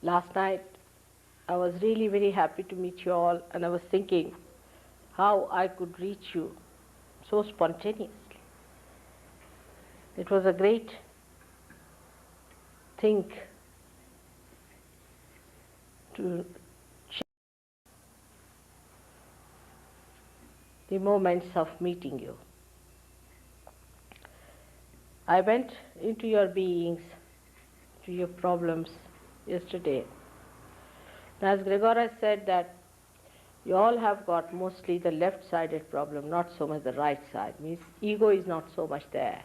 Last night I was really very happy to meet you all, and I was thinking how I could reach you so spontaneously. It was a great thing to share the moments of meeting you. I went into your beings, to your problems yesterday. As Gregor said that you all have got mostly the left-sided problem, not so much the right side. Means ego is not so much there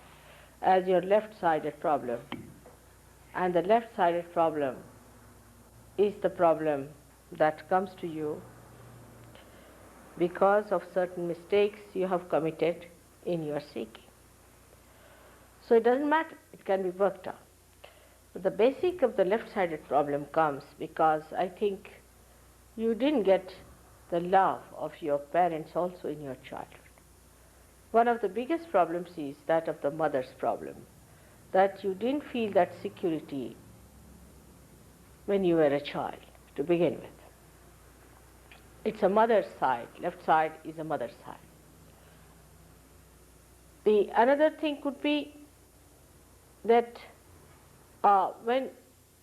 as your left-sided problem. And the left-sided problem is the problem that comes to you because of certain mistakes you have committed in your seeking. So it doesn't matter, it can be worked out. But the basic of the left-sided problem comes because I think you didn't get the love of your parents also in your childhood. One of the biggest problems is that of the mother's problem, that you didn't feel that security when you were a child to begin with. It's a mother's side, left side is a mother's side. The another thing could be that when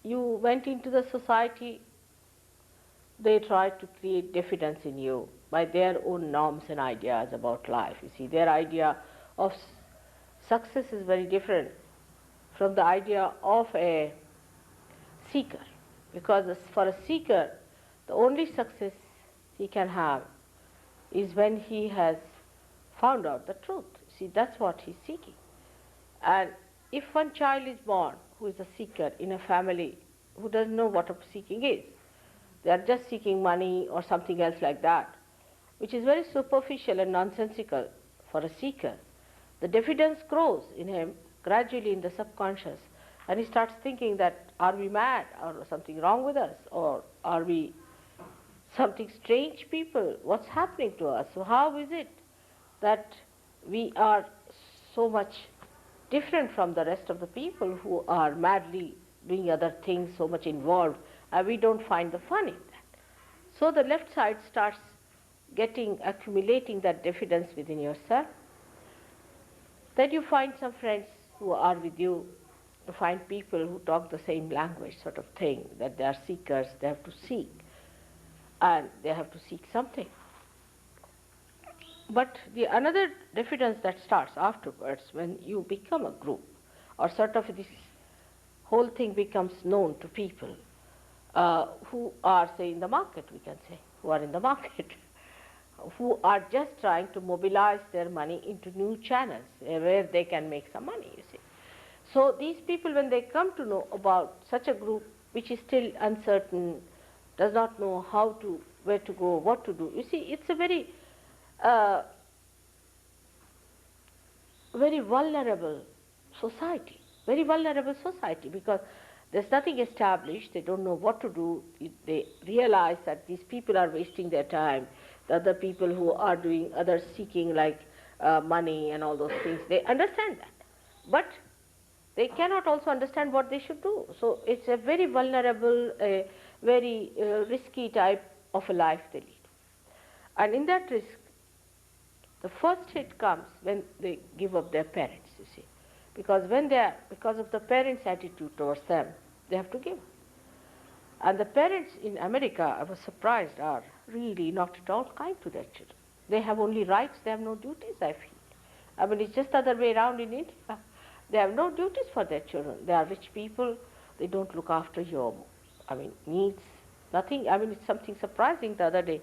you went into the society, they tried to create diffidence in you by their own norms and ideas about life. You see, their idea of success is very different from the idea of a seeker, because for a seeker, the only success he can have is when he has found out the truth. See, that's what he's seeking. And if one child is born who is a seeker in a family who doesn't know what a seeking is, they are just seeking money or something else like that, which is very superficial and nonsensical for a seeker, the diffidence grows in him gradually in the subconscious, and he starts thinking that are we mad or something wrong with us, or are we something strange people, what's happening to us? So how is it that we are so much different from the rest of the people who are madly doing other things, so much involved, and we don't find the fun in that? So the left side starts accumulating that diffidence within yourself. Then you find some friends who are with you, you find people who talk the same language sort of thing, that they are seekers, they have to seek, and they have to seek something. But the another diffidence that starts afterwards when you become a group, or sort of this whole thing becomes known to people who are, say, in the market, we can say, who are in the market, who are just trying to mobilize their money into new channels where they can make some money, you see. So these people, when they come to know about such a group which is still uncertain, does not know how to, where to go, what to do, you see, it's a very vulnerable society, because there's nothing established, they don't know what to do, they realize that these people are wasting their time, the other people who are doing other seeking like money and all those things, they understand that. But they cannot also understand what they should do. So it's a very vulnerable, very risky type of a life they lead. And in that risk, the first hit comes when they give up their parents, you see. Because because of the parents' attitude towards them, they have to give up. And the parents in America, I was surprised, are really not at all kind to their children. They have only rights, they have no duties, I feel. I mean, it's just the other way around in India. They have no duties for their children. They are rich people, they don't look after your, needs, nothing. I mean, it's something surprising. The other day,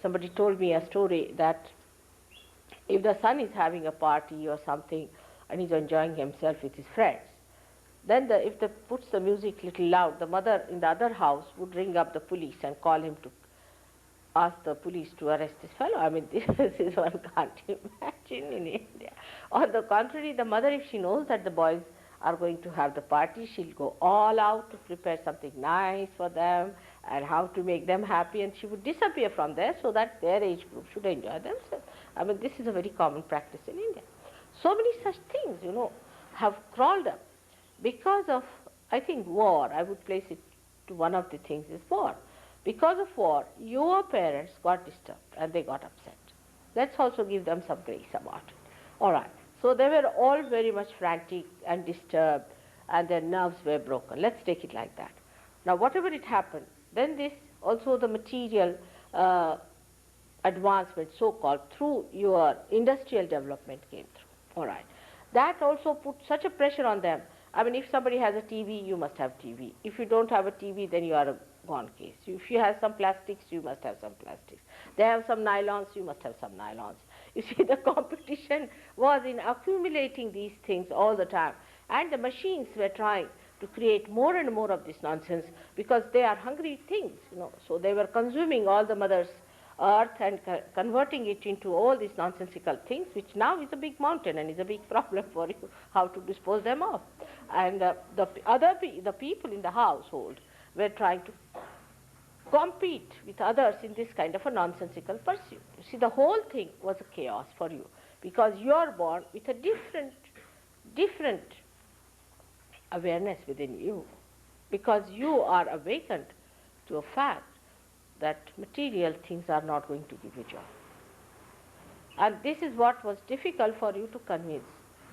somebody told me a story that if the son is having a party or something and he's enjoying himself with his friends, then if they puts the music little loud, the mother in the other house would ring up the police and call him to ask the police to arrest this fellow. I mean, this is one can't imagine in India. On the contrary, the mother, if she knows that the boys are going to have the party, she'll go all out to prepare something nice for them and how to make them happy, and she would disappear from there so that their age group should enjoy themselves. I mean, this is a very common practice in India. So many such things, have crawled up because of, I think, war. I would place it to one of the things is war. Because of war, your parents got disturbed and they got upset. Let's also give them some grace about it. All right. So they were all very much frantic and disturbed and their nerves were broken. Let's take it like that. Now, whatever it happened, then this also the material advancement, so-called, through your industrial development came through. All right. That also put such a pressure on them. I mean, if somebody has a TV, you must have TV. If you don't have a TV, then you are a gone case. If you have some plastics, you must have some plastics. They have some nylons, you must have some nylons. You see, the competition was in accumulating these things all the time. And the machines were trying to create more and more of this nonsense because they are hungry things, you know. So they were consuming all the mother's earth and converting it into all these nonsensical things, which now is a big mountain and is a big problem for you, how to dispose them of. And the people in the household were trying to compete with others in this kind of a nonsensical pursuit. You see, the whole thing was a chaos for you because you are born with a different awareness within you, because you are awakened to a fact that material things are not going to give you joy. And this is what was difficult for you to convince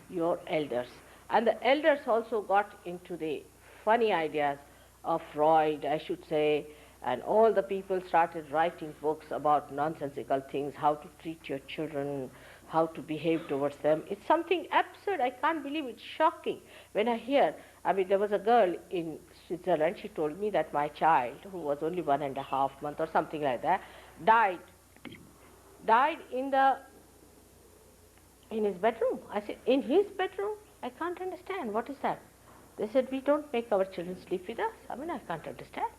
your elders. And the elders also got into the funny ideas of Freud, I should say, and all the people started writing books about nonsensical things, how to treat your children, how to behave towards them. It's something absurd. I can't believe it. Shocking. When I hear, I mean, there was a girl in Switzerland, she told me that my child, who was only 1.5 months or something like that, died in his bedroom. I said, in his bedroom? I can't understand. What is that? They said, we don't make our children sleep with us. I mean, I can't understand.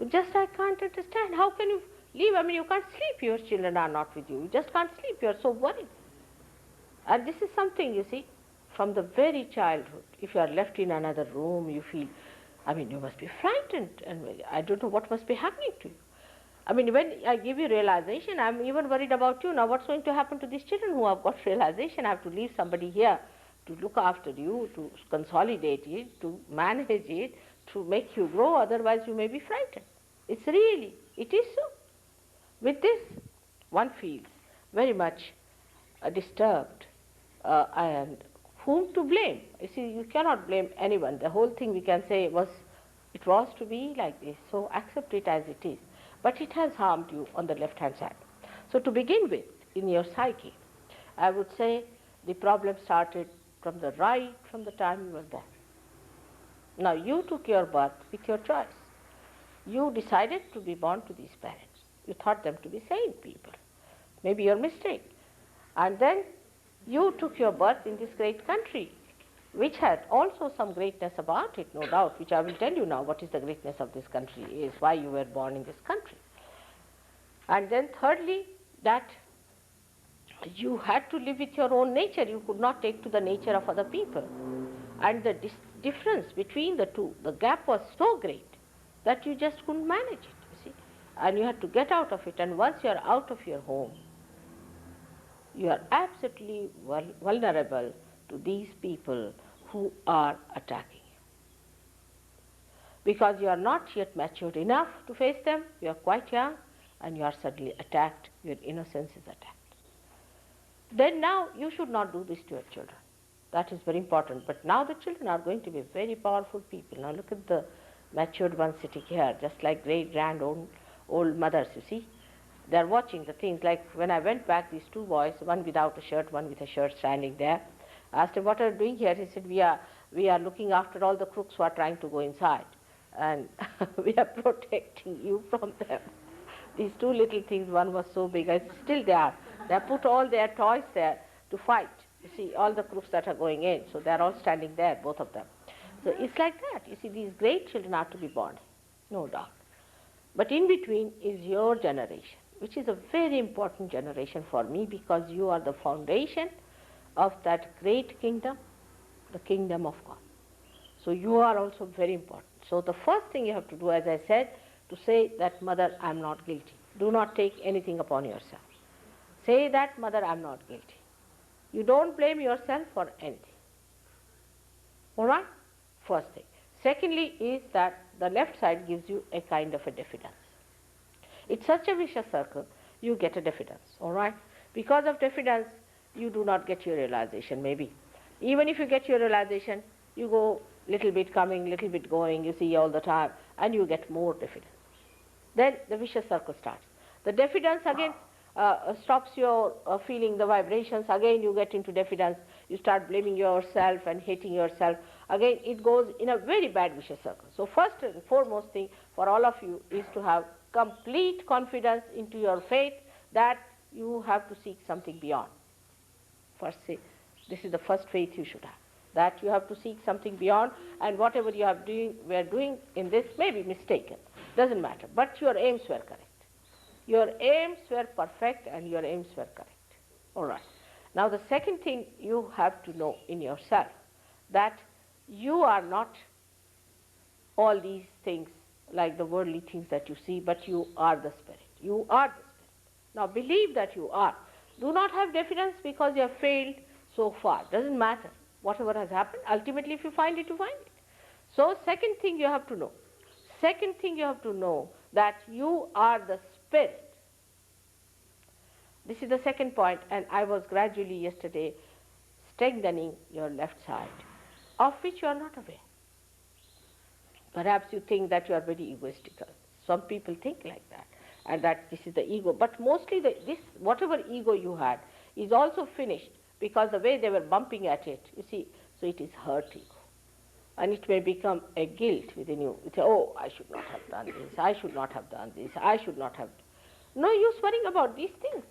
Just I can't understand. How can you leave? I mean, you can't sleep. Your children are not with you. You just can't sleep. You are so worried. And this is something, you see, from the very childhood. If you are left in another room, you feel, I mean, you must be frightened. And I don't know what must be happening to you. I mean, when I give you realization, I'm even worried about you. Now, what's going to happen to these children who have got realization? I have to leave somebody here to look after you, to consolidate it, to manage it, to make you grow, otherwise you may be frightened. It's really, it is so. With this, one feels very much disturbed, and whom to blame? You see, you cannot blame anyone. The whole thing we can say was, it was to be like this, so accept it as it is. But it has harmed you on the left-hand side. So to begin with, in your psyche, I would say the problem started from the time you were born. Now, you took your birth with your choice. You decided to be born to these parents. You thought them to be sane people. Maybe your mistake. And then you took your birth in this great country, which had also some greatness about it, no doubt, which I will tell you now what is the greatness of this country, is why you were born in this country. And then thirdly, that you had to live with your own nature. You could not take to the nature of other people. And the difference between the two, the gap was so great that you just couldn't manage it, you see. And you had to get out of it. And once you are out of your home, you are absolutely vulnerable to these people who are attacking you. Because you are not yet matured enough to face them, you are quite young, and you are suddenly attacked, your innocence is attacked. Then now you should not do this to your children. That is very important. But now the children are going to be very powerful people. Now look at the matured ones sitting here, just like great, grand, old mothers, you see. They are watching the things. Like when I went back, these two boys, one without a shirt, one with a shirt, standing there. I asked him, what are you doing here? He said, we are looking after all the crooks who are trying to go inside. And we are protecting you from them. These two little things, one was so big, still they are. They have put all their toys there to fight. You see, all the crooks that are going in, so they are all standing there, both of them. So it's like that. You see, these great children are to be born, no doubt. But in between is your generation, which is a very important generation for me, because you are the foundation of that great kingdom, the kingdom of God. So you are also very important. So the first thing you have to do, as I said, to say that, mother, I am not guilty. Do not take anything upon yourself. Say that, mother, I am not guilty. You don't blame yourself for anything. All right? First thing. Secondly is that the left side gives you a kind of a diffidence. It's such a vicious circle, you get a diffidence, all right? Because of diffidence, you do not get your realization, maybe. Even if you get your realization, you go little bit coming, little bit going, you see all the time, and you get more diffidence. Then the vicious circle starts. The diffidence again stops your feeling the vibrations. Again you get into diffidence. You start blaming yourself and hating yourself. Again it goes in a very bad vicious circle. So first and foremost thing for all of you is to have complete confidence into your faith that you have to seek something beyond. First say, this is the first faith you should have. That you have to seek something beyond, and whatever you were doing in this may be mistaken. Doesn't matter. But your aims were correct. Your aims were perfect and your aims were correct. All right. Now the second thing you have to know in yourself, that you are not all these things like the worldly things that you see, but you are the Spirit. You are the Spirit. Now believe that you are. Do not have diffidence because you have failed so far. Doesn't matter. Whatever has happened, ultimately if you find it, you find it. So second thing you have to know. Second thing you have to know that you are the Spirit. This is the second point, and I was gradually yesterday strengthening your left side, of which you are not aware. Perhaps you think that you are very egoistical. Some people think like that, and that this is the ego. But mostly this whatever ego you had is also finished because the way they were bumping at it, you see, so it is hurt ego. And it may become a guilt within you. You say, oh, I should not have done this, I should not have done this, I should not have. No use worrying about these things.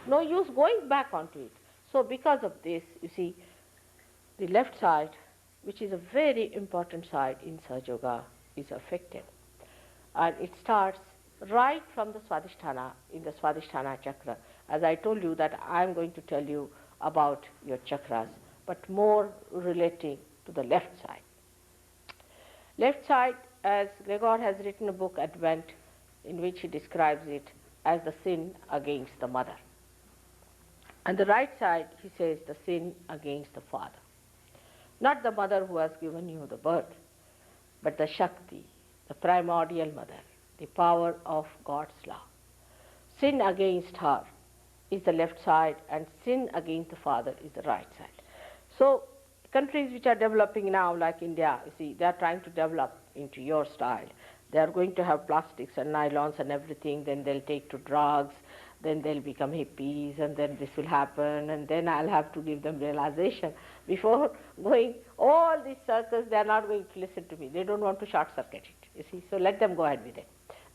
No use going back onto it. So because of this, you see, the left side, which is a very important side in Sahaja Yoga, is affected. And it starts right from the Swadhisthana, in the Swadhisthana chakra. As I told you that I am going to tell you about your chakras, but more relating to the left side. Left side, as Gregor has written a book, Advent, in which he describes it as the sin against the mother. And the right side, he says, the sin against the father. Not the mother who has given you the birth, but the Shakti, the primordial mother, the power of God's love. Sin against her is the left side, and sin against the father is the right side. So countries which are developing now, like India, you see, they are trying to develop into your style. They are going to have plastics and nylons and everything, then they'll take to drugs, then they'll become hippies, and then this will happen, and then I'll have to give them realization. Before going all these circles, they are not going to listen to me. They don't want to short circuit it, you see, so let them go ahead with it.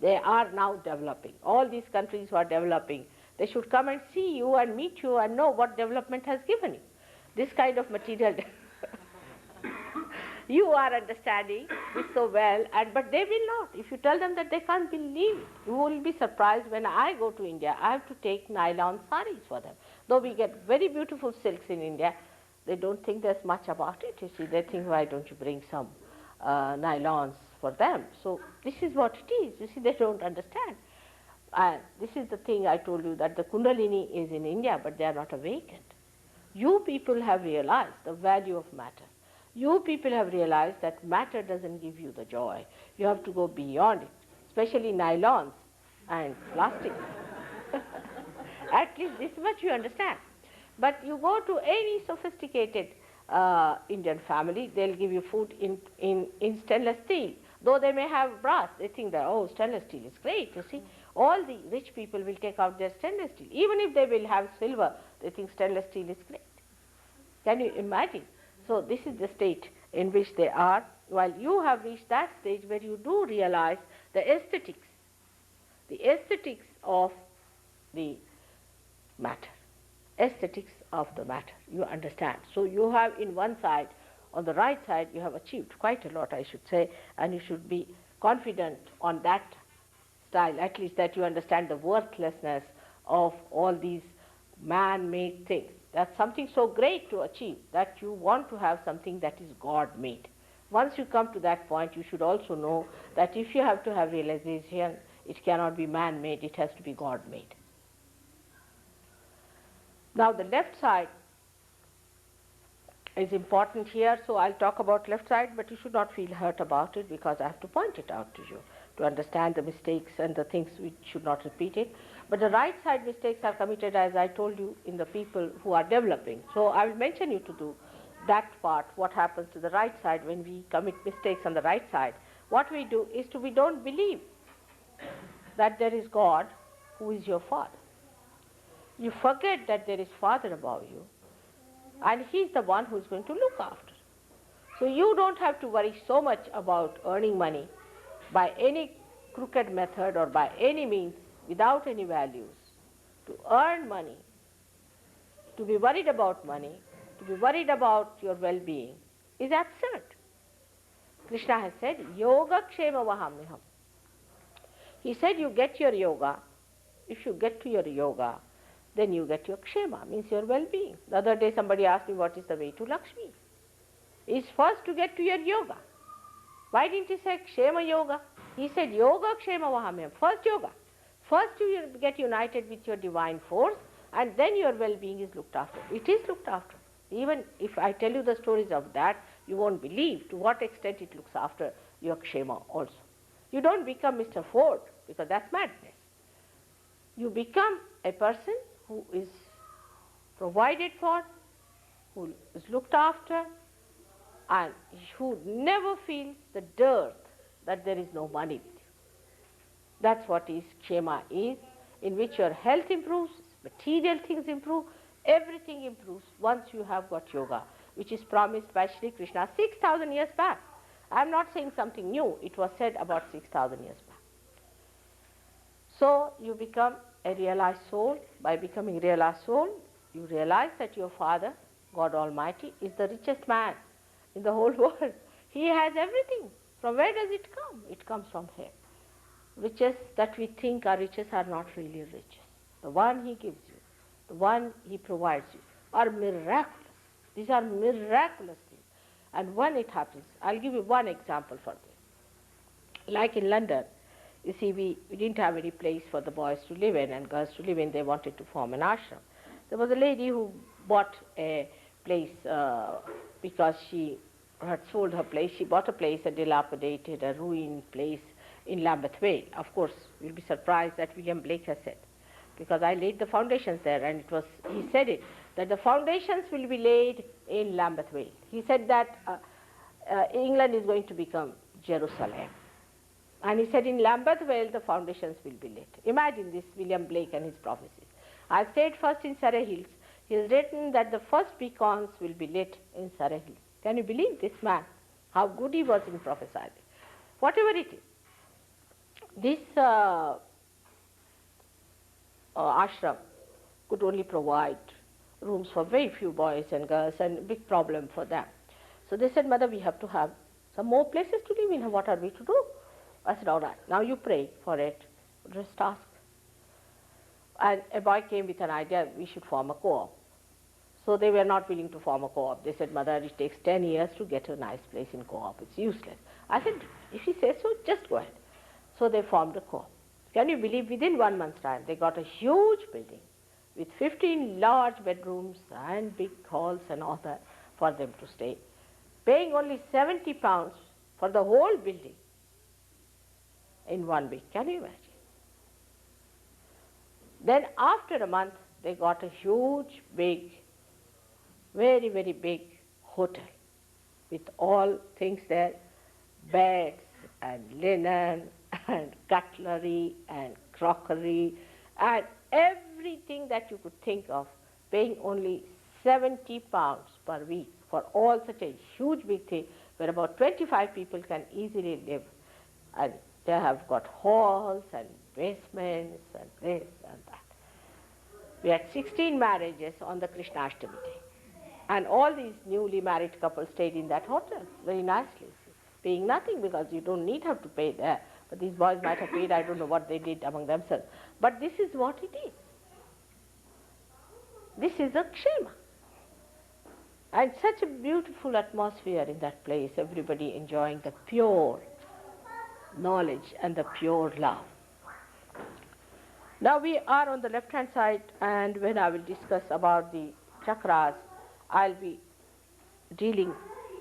They are now developing. All these countries who are developing, they should come and see you and meet you and know what development has given you. This kind of material you are understanding this so well, but they will not. If you tell them that, they can't believe it. You will be surprised. When I go to India, I have to take nylon saris for them. Though we get very beautiful silks in India, they don't think there's much about it. You see, they think, why don't you bring some nylons for them? So this is what it is. You see, they don't understand. And this is the thing I told you, that the Kundalini is in India, but they are not awakened. You people have realized the value of matter. You people have realized that matter doesn't give you the joy. You have to go beyond it, especially nylons and plastic. At least this much you understand. But you go to any sophisticated Indian family, they'll give you food in stainless steel. Though they may have brass, they think that, oh, stainless steel is great, you see. All the rich people will take out their stainless steel. Even if they will have silver, they think stainless steel is great. Can you imagine? So this is the state in which they are, while you have reached that stage where you do realize the aesthetics of the matter, aesthetics of the matter, you understand. So you have in one side, on the right side, you have achieved quite a lot, I should say, and you should be confident on that style, at least that you understand the worthlessness of all these man-made things. That's something so great to achieve that you want to have something that is God-made. Once you come to that point, you should also know that if you have to have realization, it cannot be man-made, it has to be God-made. Now the left side is important here, so I'll talk about left side, but you should not feel hurt about it because I have to point it out to you to understand the mistakes and the things which should not repeat it. But the right side mistakes are committed, as I told you, in the people who are developing. So I will mention you to do that part, what happens to the right side when we commit mistakes on the right side. What we do is we don't believe that there is God who is your Father. You forget that there is Father above you, and He is the one who is going to look after. So you don't have to worry so much about earning money by any crooked method or by any means without any values. To earn money, to be worried about money, to be worried about your well-being is absurd. Krishna has said, Yoga Kshema Vahamyaham. He said you get your yoga. If you get to your yoga, then you get your kshema, means your well-being. The other day somebody asked me what is the way to Lakshmi. It's first to get to your yoga. Why didn't he say kshema yoga? He said yoga kshema vahamyam. First yoga. First you get united with your divine force, and then your well-being is looked after. It is looked after. Even if I tell you the stories of that, you won't believe to what extent it looks after your kshema also. You don't become Mr. Ford, because that's madness. You become a person who is provided for, who is looked after, and who never feels the dearth that there is no money with you. That's what is kshema is, in which your health improves, material things improve, everything improves once you have got yoga, which is promised by Sri Krishna 6,000 years back. I am not saying something new, it was said about 6,000 years back. So you become a realized soul. By becoming realized soul, you realize that your Father, God Almighty, is the richest man in the whole world. He has everything. From where does it come? It comes from Him. Riches that we think are riches are not really riches. The one He gives you, the one He provides you, are miraculous. These are miraculous things. And when it happens, I'll give you one example for this. Like in London, you see, we didn't have any place for the boys to live in and girls to live in. They wanted to form an ashram. There was a lady who bought a place because she had sold her place. She bought a place, a dilapidated, a ruined place in Lambeth Vale. Of course, you'll be surprised that William Blake has said, because I laid the foundations there, and he said it, that the foundations will be laid in Lambeth Vale. He said that England is going to become Jerusalem. And he said in Lambeth Vale the foundations will be lit. Imagine this, William Blake and his prophecies. I stayed first in Surrey Hills. He has written that the first beacons will be lit in Surrey Hills. Can you believe this man? How good he was in prophesying. Whatever it is, this ashram could only provide rooms for very few boys and girls, and a big problem for them. So they said, Mother, we have to have some more places to live in. What are we to do? I said, all right, now you pray for it. Just ask. And a boy came with an idea, we should form a co-op. So they were not willing to form a co-op. They said, Mother, it takes 10 years to get a nice place in co-op. It's useless. I said, if he says so, just go ahead. So they formed a co-op. Can you believe within 1 month's time, they got a huge building with 15 large bedrooms and big halls and all that for them to stay, paying only £70 for the whole building in 1 week. Can you imagine? Then after a month, they got a huge, big, very, very big hotel with all things there, beds and linen and cutlery and crockery and everything that you could think of, paying only £70 per week for all such a huge big thing where about 25 people can easily live. And they have got halls and basements and this and that. We had 16 marriages on the Krishnashtami day. And all these newly married couples stayed in that hotel very nicely, paying nothing because you don't have to pay there. But these boys might have paid, I don't know what they did among themselves. But this is what it is. This is a kshema. And such a beautiful atmosphere in that place, everybody enjoying the pure knowledge and the pure love. Now we are on the left-hand side, and when I will discuss about the chakras, I'll be dealing,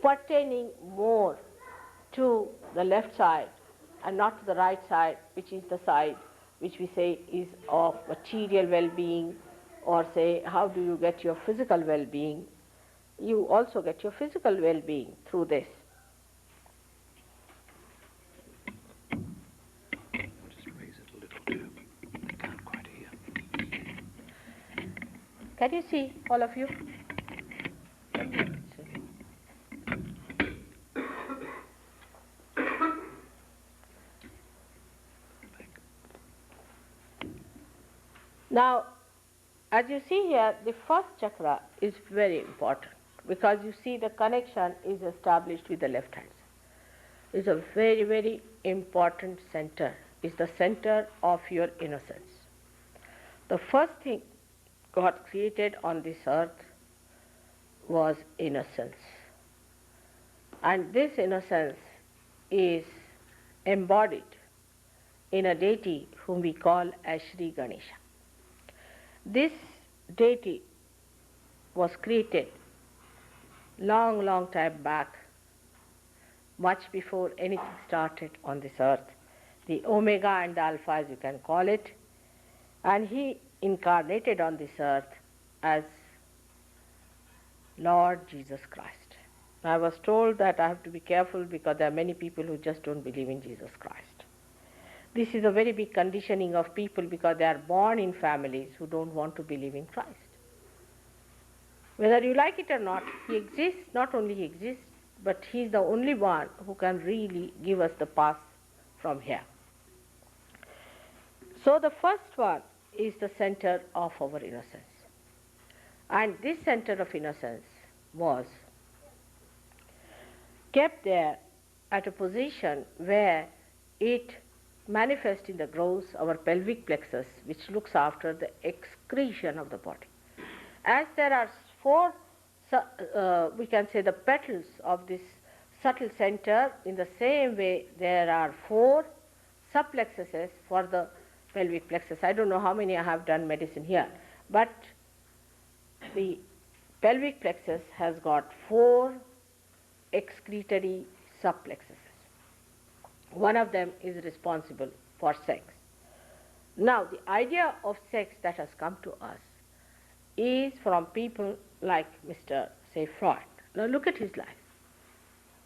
pertaining more to the left side and not to the right side, which is the side which we say is of material well-being, or say how do you get your physical well-being. You also get your physical well-being through this. Just raise it a little too. I can't quite hear. Can you see, all of you? Now, as you see here, the first chakra is very important because you see the connection is established with the left hand. It's a very, very important center. It's the center of your innocence. The first thing God created on this earth was innocence. And this innocence is embodied in a deity whom we call as Sri Ganesha. This deity was created long, long time back, much before anything started on this earth, the Omega and the Alpha as you can call it, and he incarnated on this earth as Lord Jesus Christ. I was told that I have to be careful because there are many people who just don't believe in Jesus Christ. This is a very big conditioning of people because they are born in families who don't want to believe in Christ. Whether you like it or not, he exists, not only he exists, but he is the only one who can really give us the path from here. So the first one is the center of our innocence. And this center of innocence was kept there at a position where it manifests in the growth, our pelvic plexus, which looks after the excretion of the body. As there are four, we can say the petals of this subtle center, in the same way there are four subplexuses for the pelvic plexus. I don't know how many I have done medicine here, but the pelvic plexus has got four excretory subplexuses. One of them is responsible for sex. Now, the idea of sex that has come to us is from people like Mr. say Freud. Now look at his life.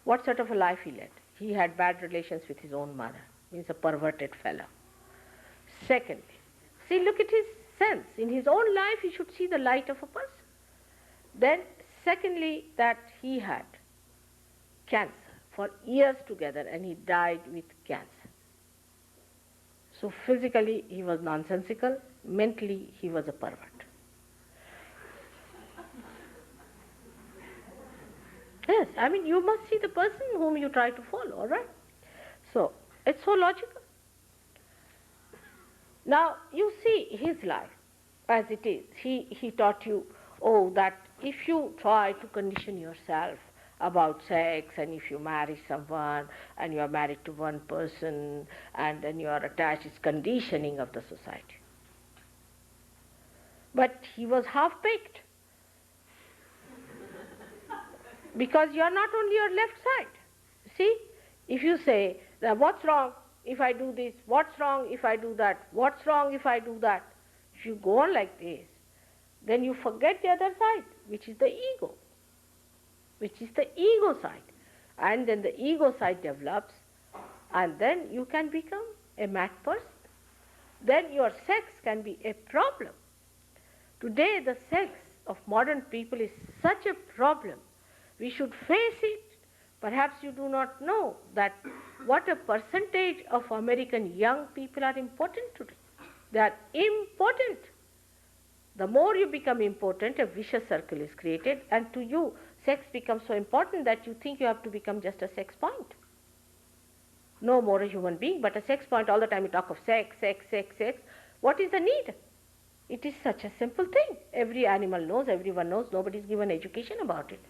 What sort of a life he led? He had bad relations with his own mother. He's a perverted fellow. Secondly, see, look at his sense. In his own life, he should see the light of a person. Then, secondly, that he had cancer for years together and he died with cancer. So physically, he was nonsensical. Mentally, he was a pervert. Yes, I mean, you must see the person whom you try to follow, all right? So, it's so logical. Now, you see his life as it is. He taught you, that if you try to condition yourself about sex, and if you marry someone, and you are married to one person, and then you are attached, it's conditioning of the society. But he was half-baked. Because you are not only your left side. See, if you say, that what's wrong if I do this, what's wrong if I do that, what's wrong if I do that, if you go on like this, then you forget the other side, which is the ego. Which is the ego side. And then the ego side develops, and then you can become a mad person. Then your sex can be a problem. Today the sex of modern people is such a problem. We should face it. Perhaps you do not know that what a percentage of American young people are important today. They are important. The more you become important, a vicious circle is created, and to you, sex becomes so important that you think you have to become just a sex point. No more a human being, but a sex point. All the time you talk of sex, sex, sex, sex. What is the need? It is such a simple thing. Every animal knows, everyone knows, nobody is given education about it.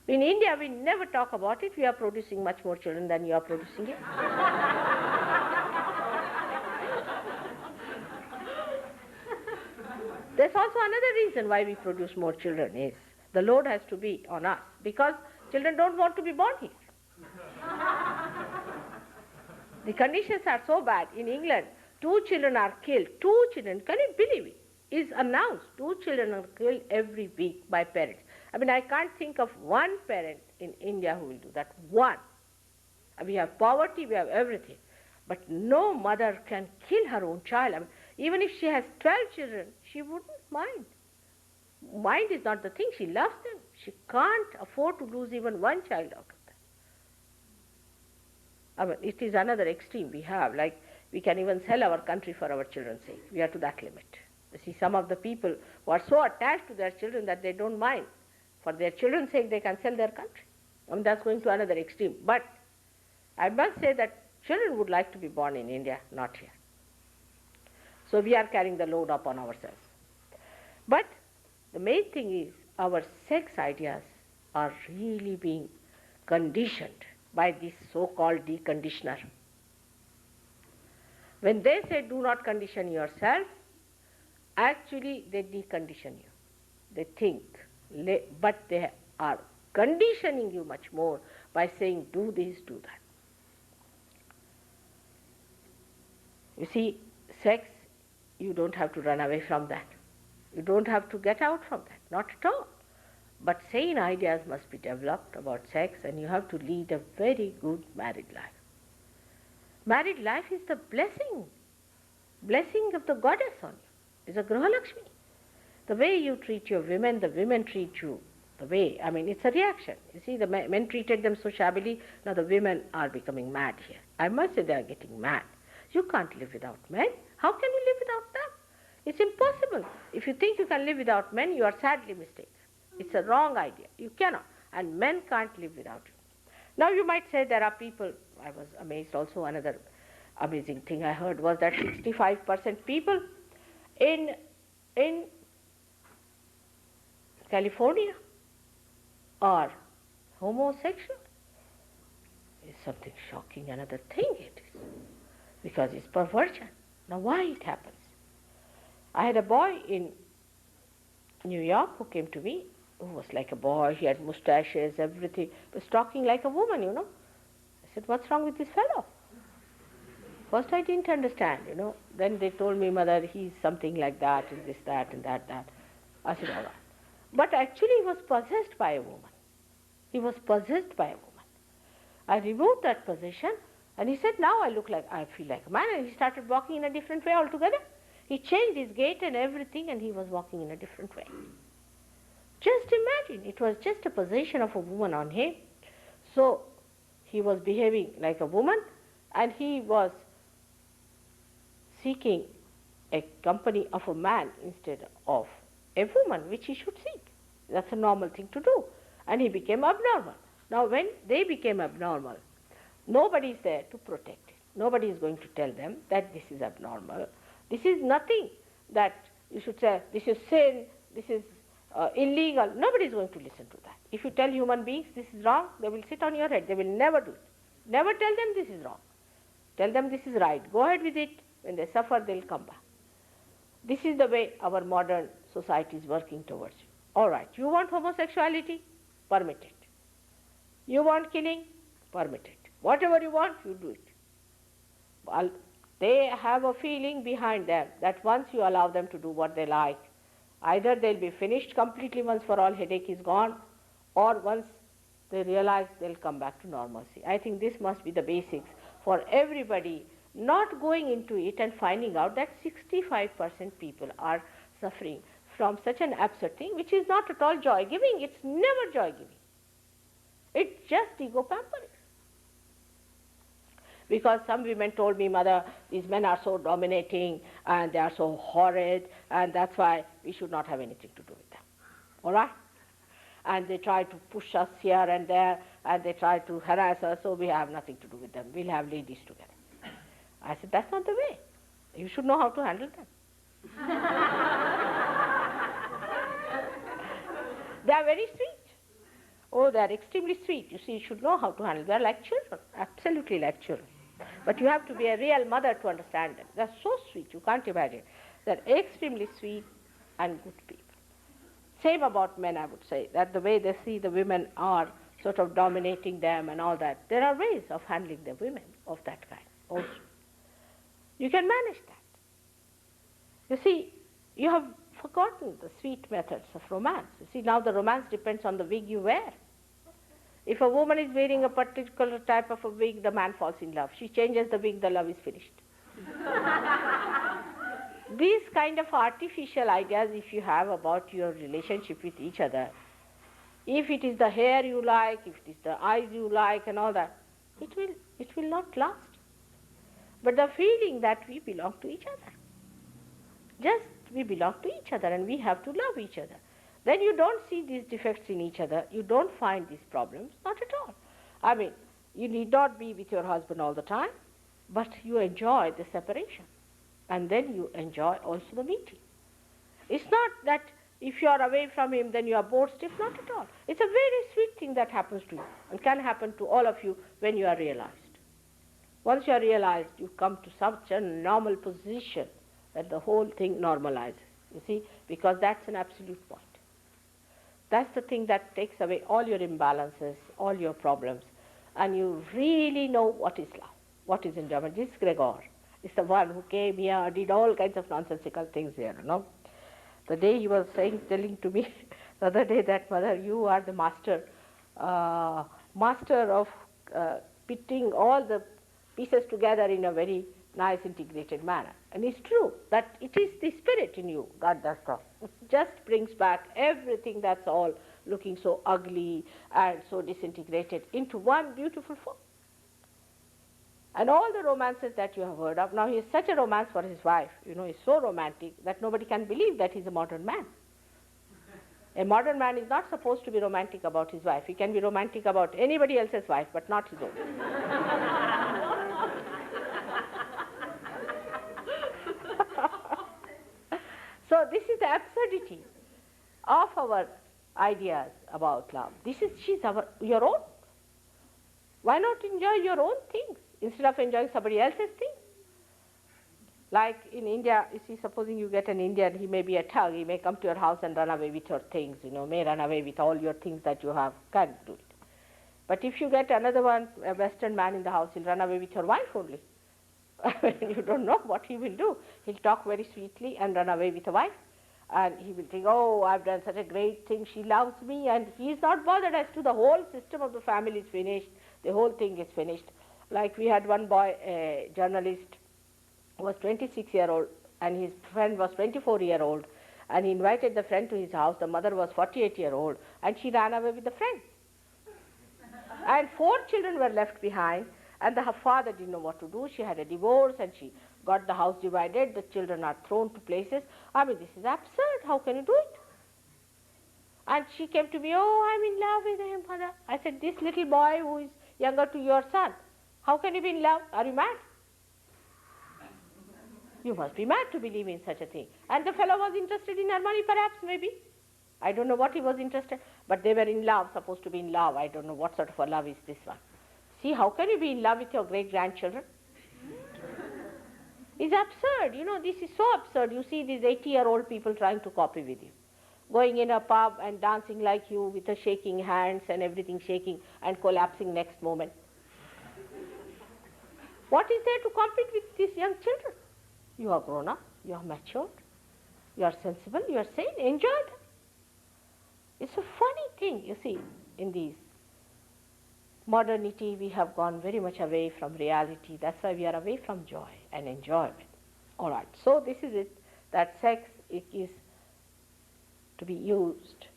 In India, we never talk about it. We are producing much more children than you are producing here. There's also another reason why we produce more children is The load has to be on us because children don't want to be born here. The conditions are so bad. In England, 2 children are killed. 2 children, can you believe it? Is announced. 2 children are killed every week by parents. I mean, I can't think of one parent in India who will do that. One. We have poverty, we have everything. But no mother can kill her own child. I mean, even if she has 12 children, she wouldn't mind. Mind is not the thing. She loves them. She can't afford to lose even one child out of them. I mean, it is another extreme we have. Like, we can even sell our country for our children's sake. We are to that limit. You see, some of the people who are so attached to their children that they don't mind. For their children's sake, they can sell their country. I mean, that's going to another extreme. But I must say that children would like to be born in India, not here. So we are carrying the load upon ourselves. But the main thing is our sex ideas are really being conditioned by this so-called deconditioner. When they say do not condition yourself, actually they decondition you. They think, but they are conditioning you much more by saying do this, do that. You see, sex, you don't have to run away from that. You don't have to get out from that, not at all. But sane ideas must be developed about sex, and you have to lead a very good married life. Married life is the blessing of the goddess on you. It's a Graha Lakshmi. The way you treat your women, the women treat you. The way, I mean, it's a reaction. You see, the men treated them so shabbily, now the women are becoming mad here. I must say they are getting mad. You can't live without men. How can you live without them? It's impossible. If you think you can live without men, you are sadly mistaken. It's a wrong idea. You cannot. And men can't live without you. Now you might say there are people, I was amazed also, another amazing thing I heard was that 65% people in California are homosexual. It's something shocking, another thing it is. Because it's perversion. Now why it happens? I had a boy in New York who came to me, who was like a boy, he had mustaches, everything, was talking like a woman, you know. I said, what's wrong with this fellow? First I didn't understand, you know. Then they told me, mother, he's something like that, and this, that, and that. I said, all right. But actually he was possessed by a woman. He was possessed by a woman. I removed that possession, and he said, now I feel like a man, and he started walking in a different way altogether. He changed his gait and everything, and he was walking in a different way. Just imagine, it was just a possession of a woman on him. So he was behaving like a woman, and he was seeking a company of a man instead of a woman, which he should seek. That's a normal thing to do. And he became abnormal. Now when they became abnormal, nobody is there to protect it. Nobody is going to tell them that this is abnormal. This is nothing that you should say, this is sin, this is illegal. Nobody is going to listen to that. If you tell human beings this is wrong, they will sit on your head. They will never do it. Never tell them this is wrong. Tell them this is right. Go ahead with it. When they suffer, they'll come back. This is the way our modern society is working towards you. All right, you want homosexuality? Permit it. You want killing? Permit it. Whatever you want, you do it. Well, they have a feeling behind them that once you allow them to do what they like, either they'll be finished completely once for all, headache is gone, or once they realize they'll come back to normalcy. I think this must be the basics for everybody not going into it and finding out that 65% people are suffering from such an absurd thing, which is not at all joy-giving. It's never joy-giving. It's just ego pampering. Because some women told me, mother, these men are so dominating and they are so horrid, and that's why we should not have anything to do with them. All right? And they try to push us here and there, and they try to harass us, so we have nothing to do with them. We'll have ladies together. I said, that's not the way. You should know how to handle them. They are very sweet. Oh, they are extremely sweet. You see, you should know how to handle them. They are like children, absolutely like children. But you have to be a real mother to understand them. They are so sweet, you can't imagine. They are extremely sweet and good people. Same about men, I would say, that the way they see the women are sort of dominating them and all that. There are ways of handling the women of that kind also. You can manage that. You see, you have forgotten the sweet methods of romance. You see, now the romance depends on the wig you wear. If a woman is wearing a particular type of a wig, the man falls in love. She changes the wig, the love is finished. These kind of artificial ideas, if you have about your relationship with each other, if it is the hair you like, if it is the eyes you like and all that, it will not last. But the feeling that we belong to each other, just we belong to each other and we have to love each other. Then you don't see these defects in each other, you don't find these problems, not at all. I mean, you need not be with your husband all the time, but you enjoy the separation. And then you enjoy also the meeting. It's not that if you are away from him, then you are bored stiff, not at all. It's a very sweet thing that happens to you and can happen to all of you when you are realized. Once you are realized, you come to such a normal position that the whole thing normalizes, you see, because that's an absolute point. That's the thing that takes away all your imbalances, all your problems, and you really know what is love, what is enjoyment. This Gregor is the one who came here, did all kinds of nonsensical things here, you know. The day he was telling to me the other day that, Mother, you are the master of putting all the pieces together in a very nice integrated manner. And it's true that it is the spirit in you, God does that. It just brings back everything that's all looking so ugly and so disintegrated into one beautiful form. And all the romances that you have heard of, now he has such a romance for his wife, you know, he's so romantic that nobody can believe that he's a modern man. A modern man is not supposed to be romantic about his wife. He can be romantic about anybody else's wife, but not his own. So this is the absurdity of our ideas about love. She's your own. Why not enjoy your own things instead of enjoying somebody else's things? Like in India, you see, supposing you get an Indian, he may be a thug, he may come to your house and run away with your things, you know, may run away with all your things that you have, can't do it. But if you get another one, a Western man in the house, he'll run away with your wife only. You don't know what he will do. He'll talk very sweetly and run away with a wife. And he will think, oh, I've done such a great thing, she loves me, and he is not bothered as to the whole system of the family is finished, the whole thing is finished. Like we had one boy, a journalist, who was 26-year-old, and his friend was 24-year-old, and he invited the friend to his house. The mother was 48-year-old, and she ran away with the friend. And 4 children were left behind, and her father didn't know what to do. She had a divorce, and she got the house divided. The children are thrown to places. I mean, this is absurd. How can you do it? And she came to me, oh, I'm in love with him, Mother. I said, this little boy who is younger to your son, how can you be in love? Are you mad? You must be mad to believe in such a thing. And the fellow was interested in her money, perhaps, maybe. I don't know what he was interested, but they were in love, supposed to be in love. I don't know what sort of a love is this one. See, how can you be in love with your great-grandchildren? It's absurd. You know, this is so absurd. You see these 80-year-old people trying to copy with you, going in a pub and dancing like you with the shaking hands and everything shaking and collapsing next moment. What is there to compete with these young children? You are grown up, you are matured, you are sensible, you are sane, enjoy them. It's a funny thing, you see, in these modernity, we have gone very much away from reality. That's why we are away from joy and enjoyment. All right, so this is it, that sex is to be used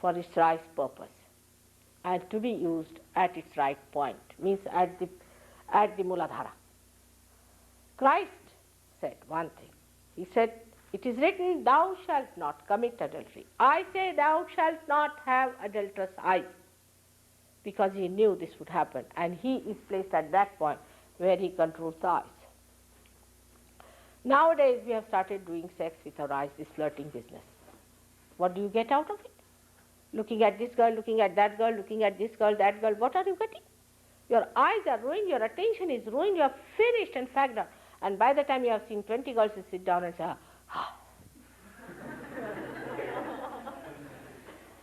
for its right purpose and to be used at its right point, means at the Muladhara. Christ said one thing. He said, it is written, thou shalt not commit adultery. I say, thou shalt not have adulterous eyes. Because he knew this would happen, and he is placed at that point where he controls the eyes. Nowadays we have started doing sex with our eyes, this flirting business. What do you get out of it? Looking at this girl, looking at that girl, looking at this girl, that girl, what are you getting? Your eyes are ruined, your attention is ruined, you are finished and fagged out. And by the time you have seen 20 girls, you sit down and say, ah.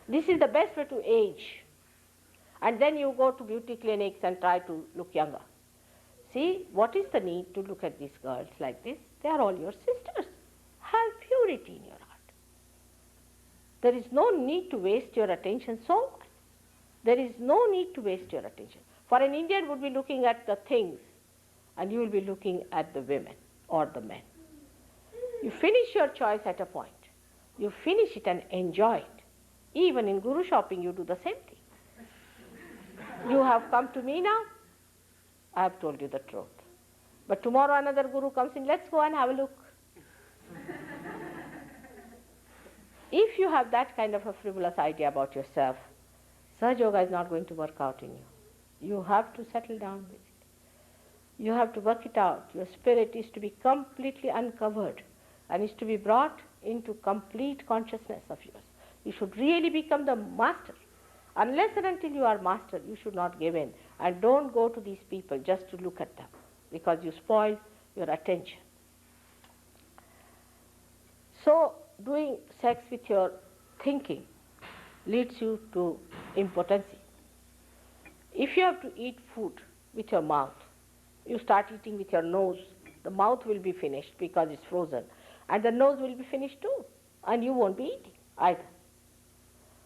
This is the best way to age. And then you go to beauty clinics and try to look younger. See, what is the need to look at these girls like this? They are all your sisters. Have purity in your heart. There is no need to waste your attention so much. There is no need to waste your attention. For an Indian would be looking at the things and you will be looking at the women or the men. You finish your choice at a point. You finish it and enjoy it. Even in Guru shopping you do the same thing. You have come to me now, I have told you the truth. But tomorrow another Guru comes in, let's go and have a look. If you have that kind of a frivolous idea about yourself, Sahaja Yoga is not going to work out in you. You have to settle down with it. You have to work it out. Your spirit is to be completely uncovered and is to be brought into complete consciousness of yours. You should really become the master. Unless and until you are master, you should not give in. And don't go to these people just to look at them, because you spoil your attention. So, doing sex with your thinking leads you to impotency. If you have to eat food with your mouth, you start eating with your nose, the mouth will be finished because it's frozen, and the nose will be finished too, and you won't be eating either.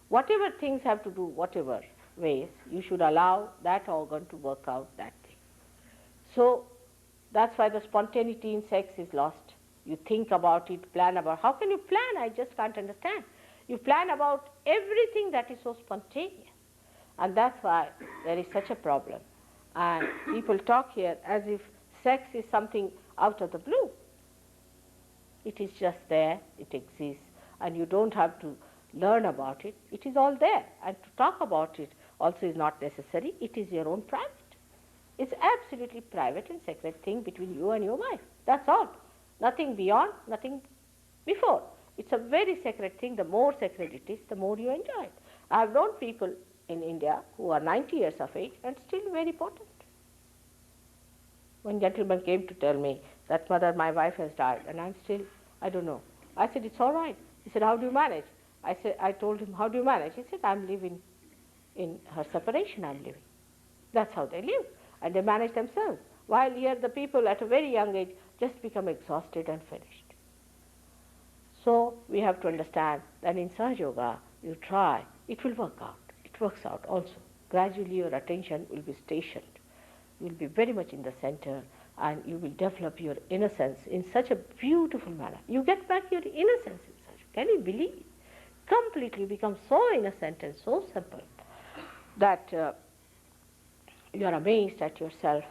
Whatever things have to do, whatever ways, you should allow that organ to work out that thing. So that's why the spontaneity in sex is lost. You think about it, plan about. How can you plan? I just can't understand. You plan about everything that is so spontaneous. And that's why there is such a problem. And people talk here as if sex is something out of the blue. It is just there, it exists, and you don't have to learn about it. It is all there. And to talk about it also is not necessary. It is your own private. It's absolutely private and sacred thing between you and your wife. That's all. Nothing beyond, nothing before. It's a very sacred thing. The more sacred it is, the more you enjoy it. I have known people in India who are 90 years of age and still very potent. One gentleman came to tell me that, mother, my wife has died and I'm still, I don't know. I said, it's all right. He said, how do you manage? I told him, how do you manage? He said, I'm living in her separation, I'm living. That's how they live. And they manage themselves. While here the people at a very young age just become exhausted and finished. So we have to understand that in Sahaja Yoga, you try, it will work out. It works out also. Gradually your attention will be stationed. You will be very much in the center and you will develop your innocence in such a beautiful manner. You get back your innocence in such. Can you believe it? Completely become so innocent and so simple that you are amazed at yourself.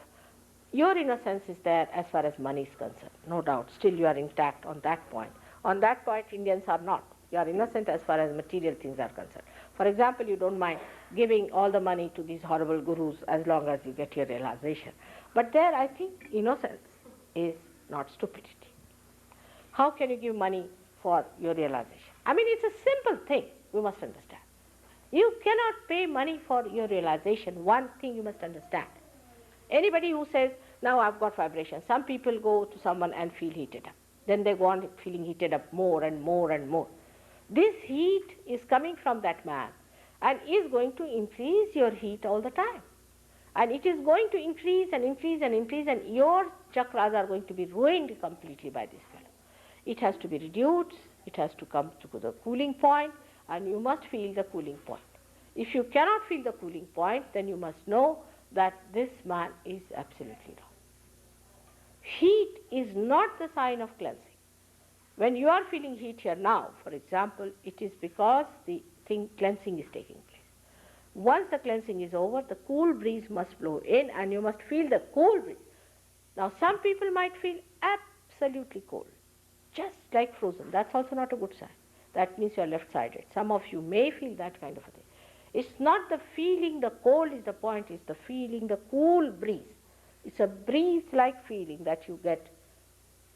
Your innocence is there as far as money is concerned, no doubt. Still you are intact on that point. On that point, Indians are not. You are innocent as far as material things are concerned. For example, you don't mind giving all the money to these horrible gurus as long as you get your realization. But there, I think, innocence is not stupidity. How can you give money for your realization? I mean, it's a simple thing, you must understand. You cannot pay money for your realization. One thing you must understand. Anybody who says, now I've got vibration, some people go to someone and feel heated up. Then they go on feeling heated up more and more and more. This heat is coming from that man and is going to increase your heat all the time. And it is going to increase and increase and increase, and your chakras are going to be ruined completely by this fellow. It has to be reduced, it has to come to the cooling point, and you must feel the cooling point. If you cannot feel the cooling point, then you must know that this man is absolutely wrong. Heat is not the sign of cleansing. When you are feeling heat here now, for example, it is because the cleansing is taking place. Once the cleansing is over, the cool breeze must blow in and you must feel the cool breeze. Now some people might feel absolutely cold, just like frozen. That's also not a good sign. That means you are left-sided. Some of you may feel that kind of a thing. It's not the feeling, the cold is the point, it's the feeling, the cool breeze. It's a breeze-like feeling that you get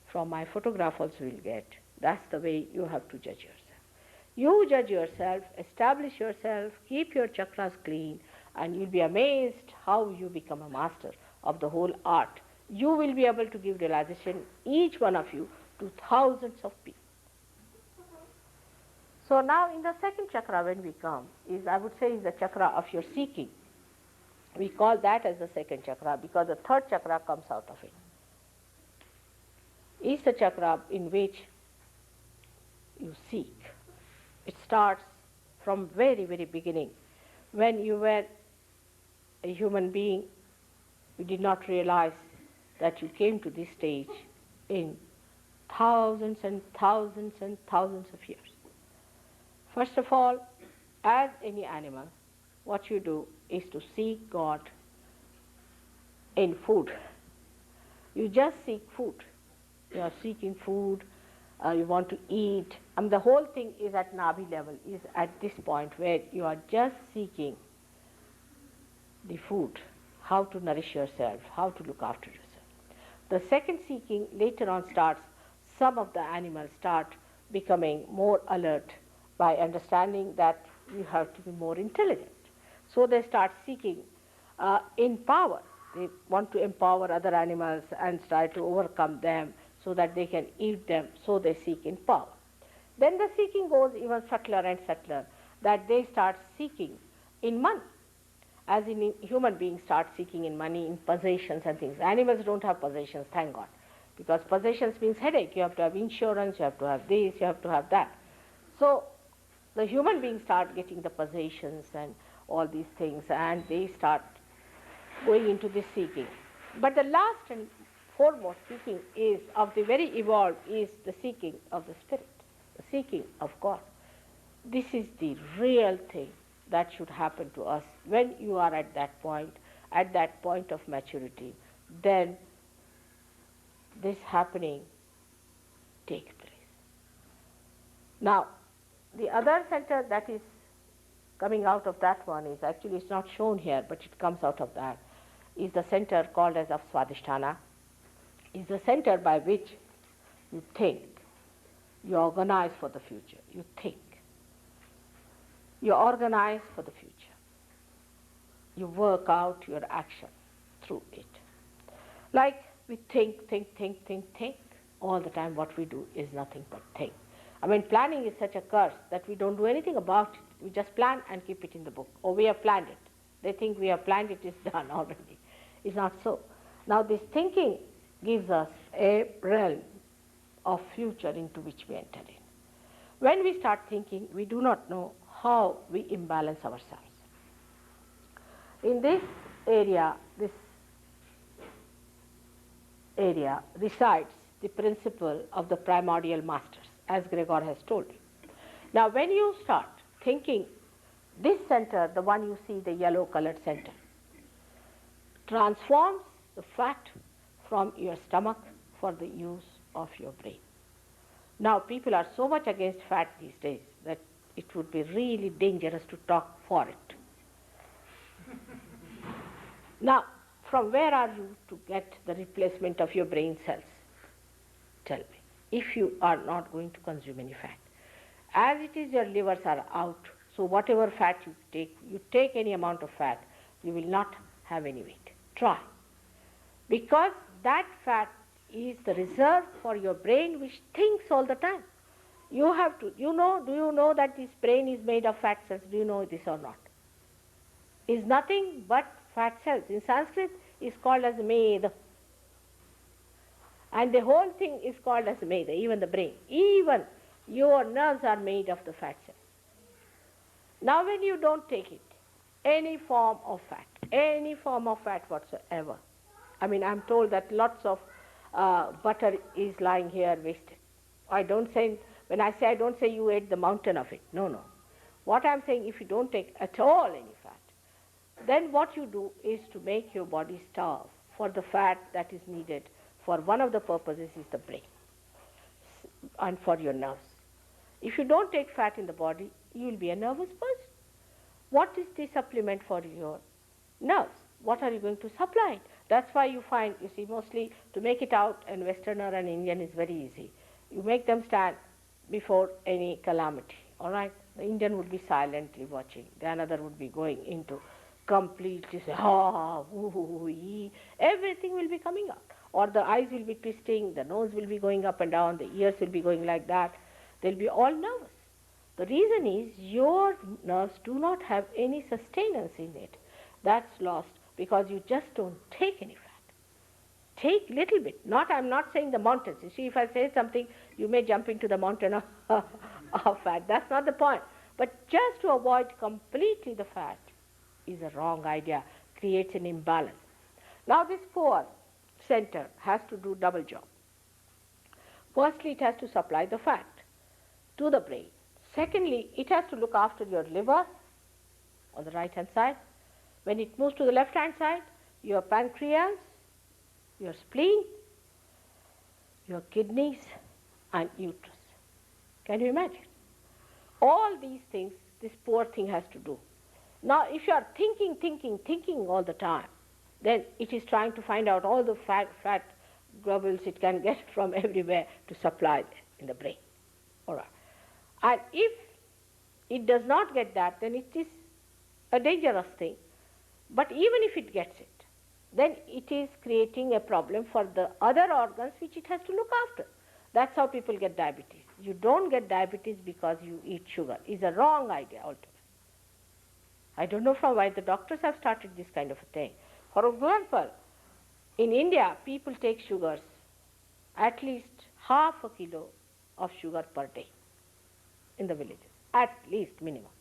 from my photograph also will get. That's the way you have to judge yourself. You judge yourself, establish yourself, keep your chakras clean, and you'll be amazed how you become a master of the whole art. You will be able to give realization, each one of you, to thousands of people. So now in the second chakra when we come, is I would say is the chakra of your seeking. We call that as the second chakra because the third chakra comes out of it. Is the chakra in which you seek. It starts from very, very beginning. When you were a human being, you did not realize that you came to this stage in thousands and thousands and thousands of years. First of all, as any animal, what you do is to seek God in food. You just seek food. You are seeking food, you want to eat. The whole thing is at Nabi level, is at this point where you are just seeking the food, how to nourish yourself, how to look after yourself. The second seeking later on starts, some of the animals start becoming more alert by understanding that you have to be more intelligent. So they start seeking in power. They want to empower other animals and try to overcome them so that they can eat them, so they seek in power. Then the seeking goes even subtler and subtler, that they start seeking in money. As in human beings start seeking in money, in possessions and things. Animals don't have possessions, thank God. Because possessions means headache. You have to have insurance, you have to have this, you have to have that. So the human beings start getting the possessions and all these things, and they start going into this seeking. But the last and foremost seeking is of the very evolved is the seeking of the spirit, the seeking of God. This is the real thing that should happen to us when you are at that point of maturity. Then this happening takes place. Now, the other center that is coming out of that one is actually, it's not shown here, but it comes out of that, is the center called as of Swadhisthana, is the center by which you think, you organize for the future, you think, you organize for the future, you work out your action through it. Like we think all the time. What we do is nothing but think. Planning is such a curse that we don't do anything about it. We just plan and keep it in the book. Or we have planned it. They think we have planned it, it's done already. It's not so. Now this thinking gives us a realm of future into which we enter in. When we start thinking, we do not know how we imbalance ourselves. In this area resides the principle of the primordial masters, as Gregor has told you. Now when you start thinking, this center, the one you see, the yellow colored center, transforms the fat from your stomach for the use of your brain. Now people are so much against fat these days that it would be really dangerous to talk for it. Now, from where are you to get the replacement of your brain cells? Tell me, if you are not going to consume any fat. As it is, your livers are out, so whatever fat you take any amount of fat, you will not have any weight. Try. Because that fat is the reserve for your brain which thinks all the time. You have to, do you know that this brain is made of fat cells? Do you know this or not? Is nothing but fat cells. In Sanskrit, it's called as Meda. And the whole thing is called as Meda, even the brain. Even your nerves are made of the fat cells. Now when you don't take it, any form of fat whatsoever, I'm told that lots of butter is lying here wasted. When I say I don't say you ate the mountain of it. No. What I'm saying, if you don't take at all any fat, then what you do is to make your body starve for the fat that is needed for one of the purposes is the brain and for your nerves. If you don't take fat in the body, you will be a nervous person. What is the supplement for your nerves? What are you going to supply it? That's why you find, mostly to make it out, a Westerner and Indian is very easy. You make them stand before any calamity, all right? The Indian would be silently watching. The another would be going into completely, everything will be coming out. Or the eyes will be twisting, the nose will be going up and down, the ears will be going like that. They'll be all nervous. The reason is your nerves do not have any sustenance in it. That's lost because you just don't take any fat. Take little bit. I'm not saying the mountains. You see, if I say something, you may jump into the mountain of fat. That's not the point. But just to avoid completely the fat is a wrong idea, creates an imbalance. Now this pore center has to do double job. Firstly, it has to supply the fat to the brain. Secondly, it has to look after your liver on the right hand side. When it moves to the left hand side, your pancreas, your spleen, your kidneys and uterus. Can you imagine? All these things this poor thing has to do. Now if you are thinking all the time, then it is trying to find out all the fat globules it can get from everywhere to supply them in the brain. All right. And if it does not get that, then it is a dangerous thing. But even if it gets it, then it is creating a problem for the other organs which it has to look after. That's how people get diabetes. You don't get diabetes because you eat sugar. It's a wrong idea altogether. I don't know from why the doctors have started this kind of a thing. For example, in India, people take sugars, at least half a kilo of sugar per day in the villages, at least minimum.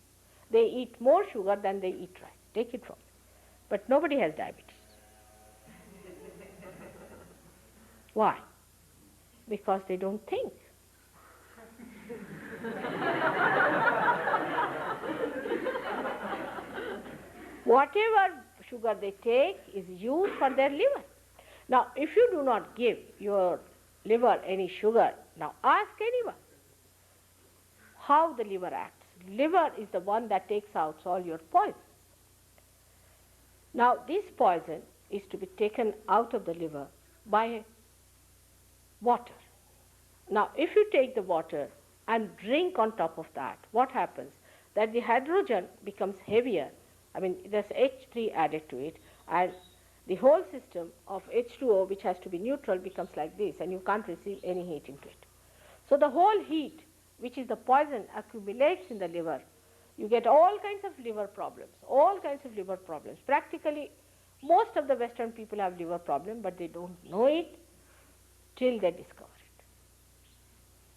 They eat more sugar than they eat rice. Take it from me. But nobody has diabetes. Why? Because they don't think. Whatever sugar they take is used for their liver. Now, if you do not give your liver any sugar, now ask anyone how the liver acts. Liver is the one that takes out all your poison. Now, this poison is to be taken out of the liver by water. Now, if you take the water and drink on top of that, what happens? That the hydrogen becomes heavier. I mean, there's H3 added to it, and the whole system of H2O, which has to be neutral, becomes like this, and you can't receive any heat into it. So the whole heat, which is the poison, accumulates in the liver. You get all kinds of liver problems, all kinds of liver problems. Practically, most of the Western people have liver problems, but they don't know it till they discover it.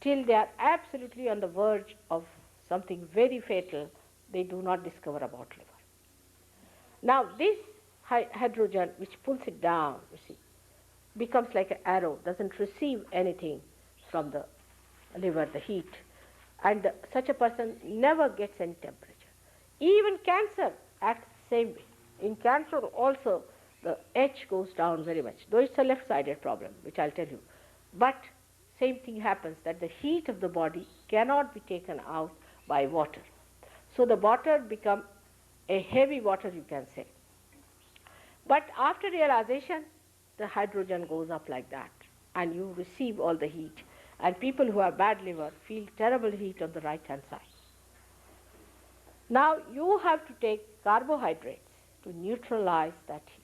Till they are absolutely on the verge of something very fatal, they do not discover about liver. Now this hydrogen, which pulls it down, you see, becomes like an arrow, doesn't receive anything from the liver, the heat. And such a person never gets any temperature. Even cancer acts the same way. In cancer also the H goes down very much, though it's a left-sided problem, which I'll tell you. But same thing happens, that the heat of the body cannot be taken out by water. So the water becomes a heavy water, you can say. But after realization, the hydrogen goes up like that, and you receive all the heat. And people who have bad liver feel terrible heat on the right-hand side. Now you have to take carbohydrates to neutralize that heat.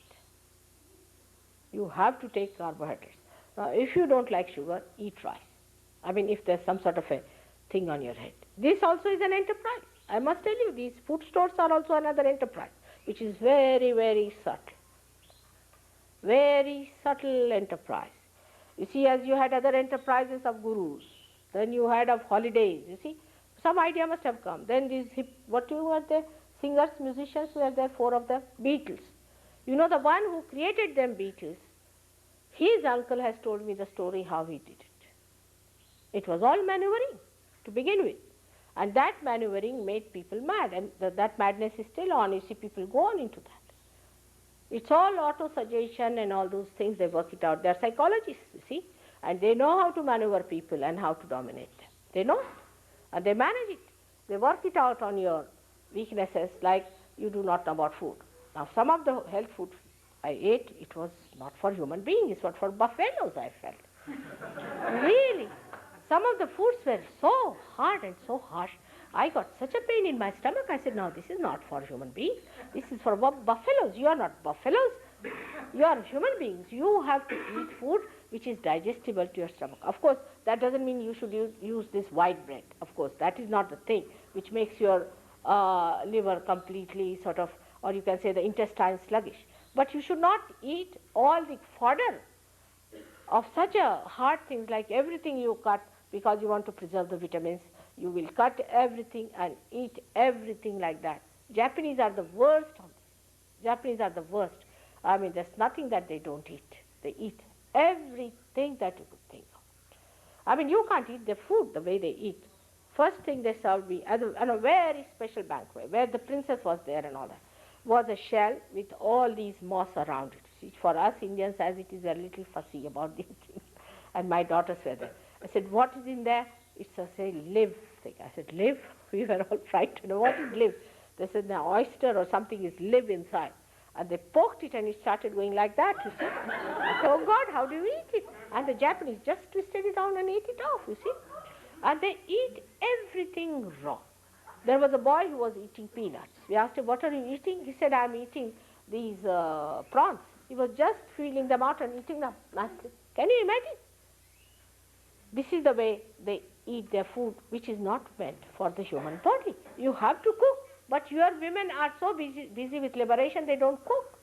You have to take carbohydrates. Now if you don't like sugar, eat rice. I mean, if there's some sort of a thing on your head. This also is an enterprise. I must tell you, these food stores are also another enterprise, which is very, very subtle. Very subtle enterprise. You see, as you had other enterprises of gurus, then you had of holidays, you see, some idea must have come. Then these what you were there, singers, musicians were there, 4 of them, Beatles. You know, the one who created them, Beatles, his uncle has told me the story how he did it. It was all maneuvering to begin with. And that maneuvering made people mad, and that madness is still on. You see, people go on into that. It's all auto-suggestion and all those things, they work it out. They're psychologists, you see, and they know how to maneuver people and how to dominate them. They know it, and they manage it. They work it out on your weaknesses, like you do not know about food. Now, some of the health food I ate, it was not for human beings, it was for buffaloes, I felt. Really. Some of the foods were so hard and so harsh. I got such a pain in my stomach. I said, no, this is not for human beings. This is for buffaloes. You are not buffaloes. You are human beings. You have to eat food which is digestible to your stomach. Of course, that doesn't mean you should use this white bread. Of course, that is not the thing which makes your liver completely sort of, or you can say the intestine sluggish. But you should not eat all the fodder of such a hard things, like everything you cut because you want to preserve the vitamins. You will cut everything and eat everything like that. Japanese are the worst on this. Japanese are the worst. I mean, there's nothing that they don't eat. They eat everything that you could think of. I mean, you can't eat their food the way they eat. First thing they served me at a very special banquet where the princess was there and all that, was a shell with all these moss around it. See, for us Indians, as it is, we are a little fussy about these things. And my daughters were there. I said, what is in there? It's a, say, live thing. I said, live? We were all frightened. What is live? They said, the oyster or something is live inside. And they poked it and it started going like that, you see. I said, oh God, how do you eat it? And the Japanese just twisted it down and ate it off, you see. And they eat everything raw. There was a boy who was eating peanuts. We asked him, what are you eating? He said, I'm eating these prawns. He was just feeling them out and eating them. I said, can you imagine? This is the way they eat their food, which is not meant for the human body. You have to cook. But your women are so busy with liberation, they don't cook.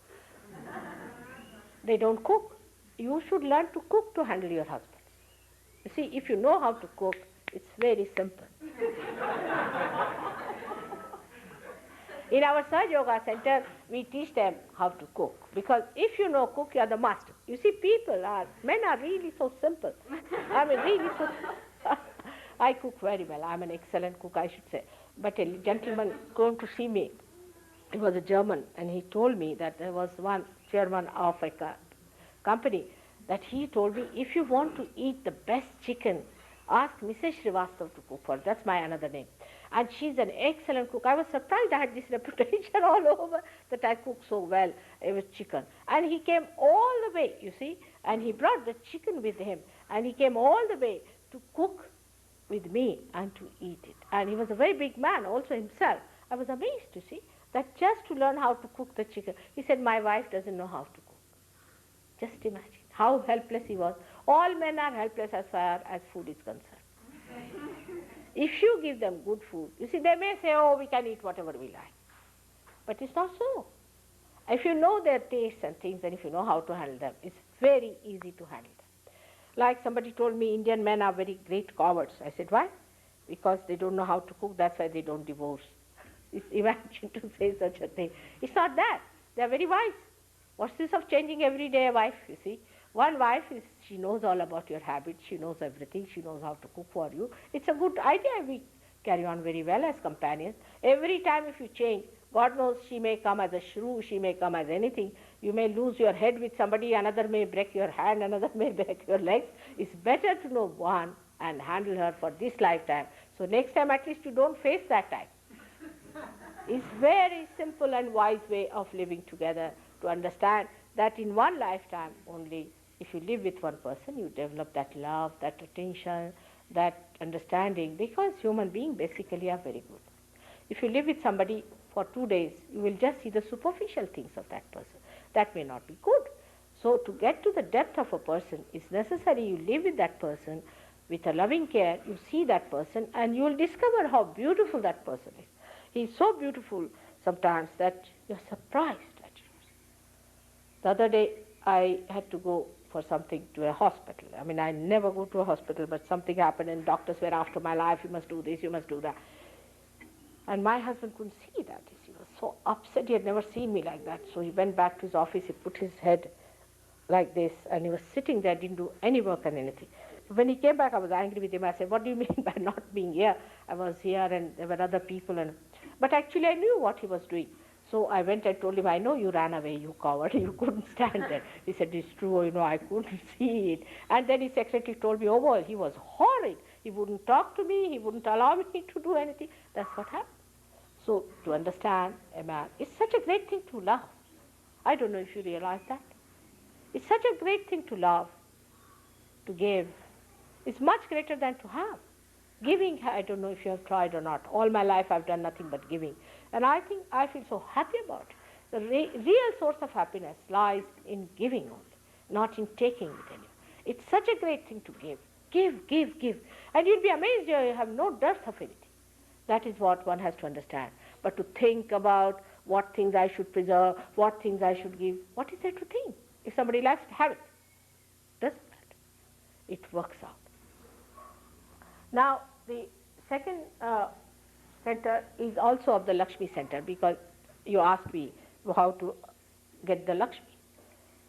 They don't cook. You should learn to cook to handle your husbands. You see, if you know how to cook, it's very simple. In our Sahaja Yoga Center, we teach them how to cook. Because if you know cook, you are the master. You see, men are really so simple. I mean, really so I cook very well. I'm an excellent cook, I should say. But a gentleman came to see me. He was a German, and he told me that there was one chairman of a company that he told me, if you want to eat the best chicken, ask Mrs. Srivastav to cook for it. That's my another name. And she's an excellent cook. I was surprised I had this reputation all over that I cook so well with chicken. And he came all the way, you see, and he brought the chicken with him. And he came all the way to cook with me and to eat it. And he was a very big man also himself. I was amazed to see that just to learn how to cook the chicken. He said, my wife doesn't know how to cook. Just imagine how helpless he was. All men are helpless as far as food is concerned. If you give them good food, you see, they may say, oh, we can eat whatever we like. But it's not so. If you know their tastes and things, and if you know how to handle them, it's very easy to handle them. Like somebody told me, Indian men are very great cowards. I said, why? Because they don't know how to cook, that's why they don't divorce. Imagine to say such a thing. It's not that. They are very wise. What's this of changing every day a wife, you see? One wife, she knows all about your habits, she knows everything, she knows how to cook for you. It's a good idea. We carry on very well as companions. Every time if you change, God knows she may come as a shrew, she may come as anything. You may lose your head with somebody, another may break your hand, another may break your legs. It's better to know one and handle her for this lifetime. So next time at least you don't face that time. It's very simple and wise way of living together to understand that in one lifetime only, if you live with one person, you develop that love, that attention, that understanding, because human beings basically are very good. If you live with somebody for 2 days, you will just see the superficial things of that person. That may not be good. So to get to the depth of a person, it's necessary you live with that person with a loving care, you see that person, and you will discover how beautiful that person is. He is so beautiful sometimes that you're surprised at him. The other day, I had to go for something to a hospital. I mean, I never go to a hospital, but something happened and doctors were after my life, you must do this, you must do that. And my husband couldn't see that. He was so upset, he had never seen me like that. So he went back to his office, he put his head like this, and he was sitting there, didn't do any work and anything. When he came back, I was angry with him. I said, what do you mean by not being here? I was here and there were other people. But actually I knew what he was doing. So I went and told him, I know you ran away, you coward, you couldn't stand there. He said, it's true, I couldn't see it. And then his secretary told me, oh boy, he was horrid. He wouldn't talk to me, he wouldn't allow me to do anything. That's what happened. So to understand a man, it's such a great thing to love. I don't know if you realize that. It's such a great thing to love, to give. It's much greater than to have. Giving, I don't know if you have tried or not. All my life I've done nothing but giving. And I think I feel so happy about it. The real source of happiness lies in giving only, not in taking it anywhere. It's such a great thing to give. Give, give, give. And you'll be amazed you have no dearth of anything. That is what one has to understand. But to think about what things I should preserve, what things I should give, what is there to think? If somebody likes to have it, doesn't matter. It works out. Now, the second center is also of the Lakshmi center, because you asked me how to get the Lakshmi.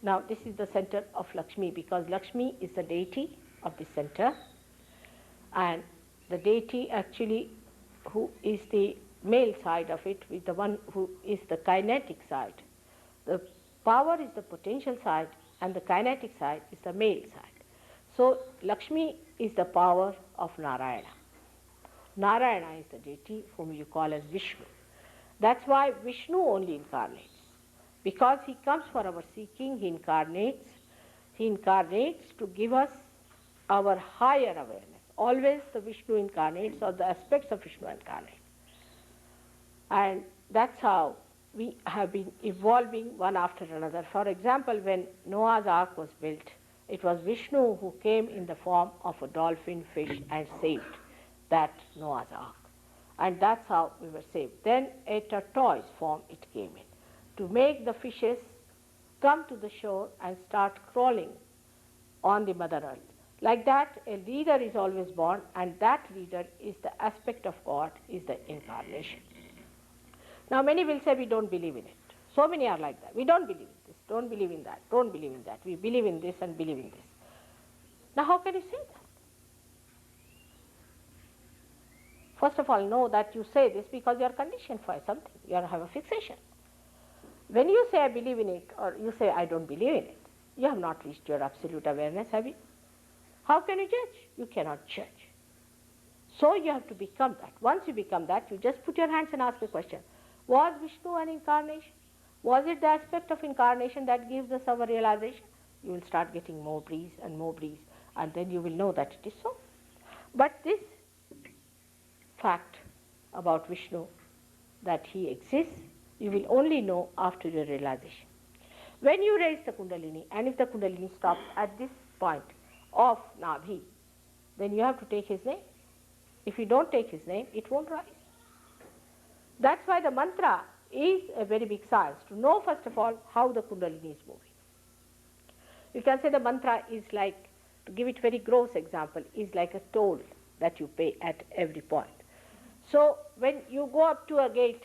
Now, this is the center of Lakshmi, because Lakshmi is the deity of the center, and the deity actually who is the male side of it with the one who is the kinetic side. The power is the potential side and the kinetic side is the male side. So Lakshmi is the power of Narayana. Narayana is the deity whom you call as Vishnu. That's why Vishnu only incarnates. Because he comes for our seeking, he incarnates to give us our higher awareness. Always the Vishnu incarnates, or the aspects of Vishnu incarnate. And that's how we have been evolving one after another. For example, when Noah's Ark was built, it was Vishnu who came in the form of a dolphin, fish, and saved that Noah's Ark. And that's how we were saved. Then a tortoise form it came in, to make the fishes come to the shore and start crawling on the Mother Earth. Like that, a leader is always born, and that leader is the aspect of God, is the incarnation. Now many will say we don't believe in it. So many are like that. We don't believe in this, don't believe in that, don't believe in that. We believe in this and believe in this. Now how can you say that? First of all, know that you say this because you are conditioned for something. You have a fixation. When you say I believe in it, or you say I don't believe in it, you have not reached your absolute awareness, have you? How can you judge? You cannot judge. So you have to become that. Once you become that, you just put your hands and ask a question. Was Vishnu an incarnation? Was it the aspect of incarnation that gives us our realization? You will start getting more breeze, and then you will know that it is so. But this fact about Vishnu, that he exists, you will only know after your realization. When you raise the Kundalini, and if the Kundalini stops at this point of Nabhi, then you have to take his name. If you don't take his name, it won't rise. That's why the mantra is a very big science, to know first of all how the Kundalini is moving. You can say the mantra is like, to give it very gross example, is like a toll that you pay at every point. So when you go up to a gate,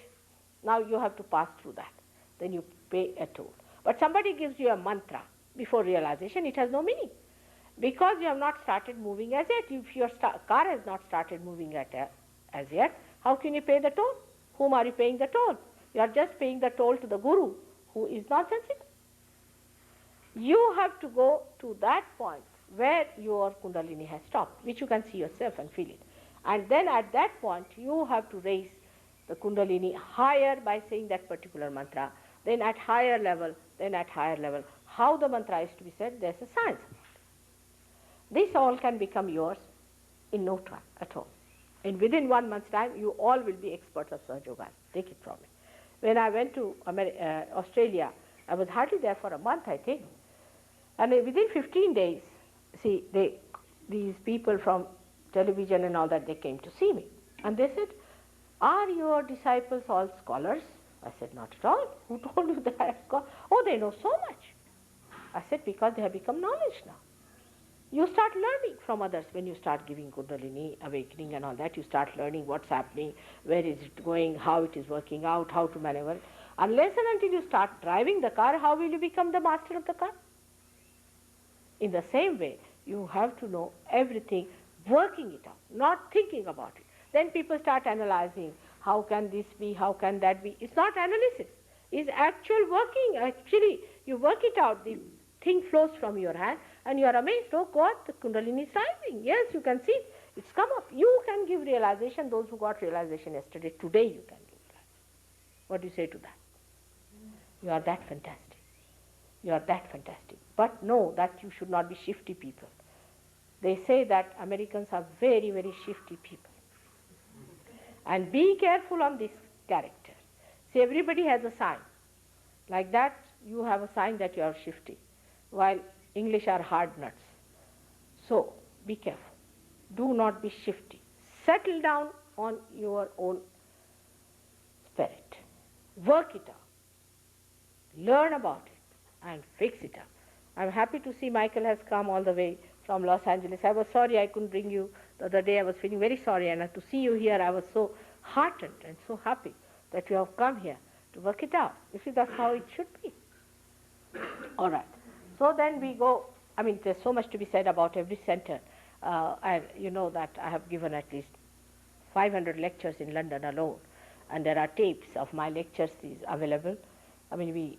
now you have to pass through that. Then you pay a toll. But somebody gives you a mantra before realization, it has no meaning. Because you have not started moving as yet. If your car has not started moving as yet, how can you pay the toll? Whom are you paying the toll? You are just paying the toll to the guru, who is not sensible. You have to go to that point where your Kundalini has stopped, which you can see yourself and feel it. And then at that point, you have to raise the Kundalini higher by saying that particular mantra, then at higher level, then at higher level. How the mantra is to be said, there's a science. This all can become yours in no time at all. And within 1 month's time, you all will be experts of Sahaja. Take it from me. When I went to Australia, I was hardly there for a month, I think. And within 15 days, see, these people from television and all that, they came to see me. And they said, are your disciples all scholars? I said, not at all. Who told you that? Oh, they know so much. I said, because they have become knowledge now. You start learning from others when you start giving Kundalini, awakening and all that. You start learning what's happening, where is it going, how it is working out, how to maneuver. Unless and until you start driving the car, how will you become the master of the car? In the same way, you have to know everything, working it out, not thinking about it. Then people start analyzing, how can this be, how can that be. It's not analysis, it's actual working. Actually, you work it out, the thing flows from your hand, and you are amazed, oh God, the Kundalini is rising. Yes, you can see it. It's come up. You can give realization. Those who got realization yesterday, today you can give realization. What do you say to that? You are that fantastic. You are that fantastic. But know that you should not be shifty people. They say that Americans are very, very shifty people. And be careful on this character. See, everybody has a sign. Like that, you have a sign that you are shifty, while English are hard nuts. So, be careful. Do not be shifty. Settle down on your own spirit. Work it out. Learn about it and fix it up. I'm happy to see Michael has come all the way from Los Angeles. I was sorry I couldn't bring you the other day. I was feeling very sorry, and to see you here, I was so heartened and so happy that you have come here to work it out. You see, that's how it should be. All right. So then we go. I mean, there's so much to be said about every center. And you know that I have given at least 500 lectures in London alone, and there are tapes of my lectures is available. I mean, we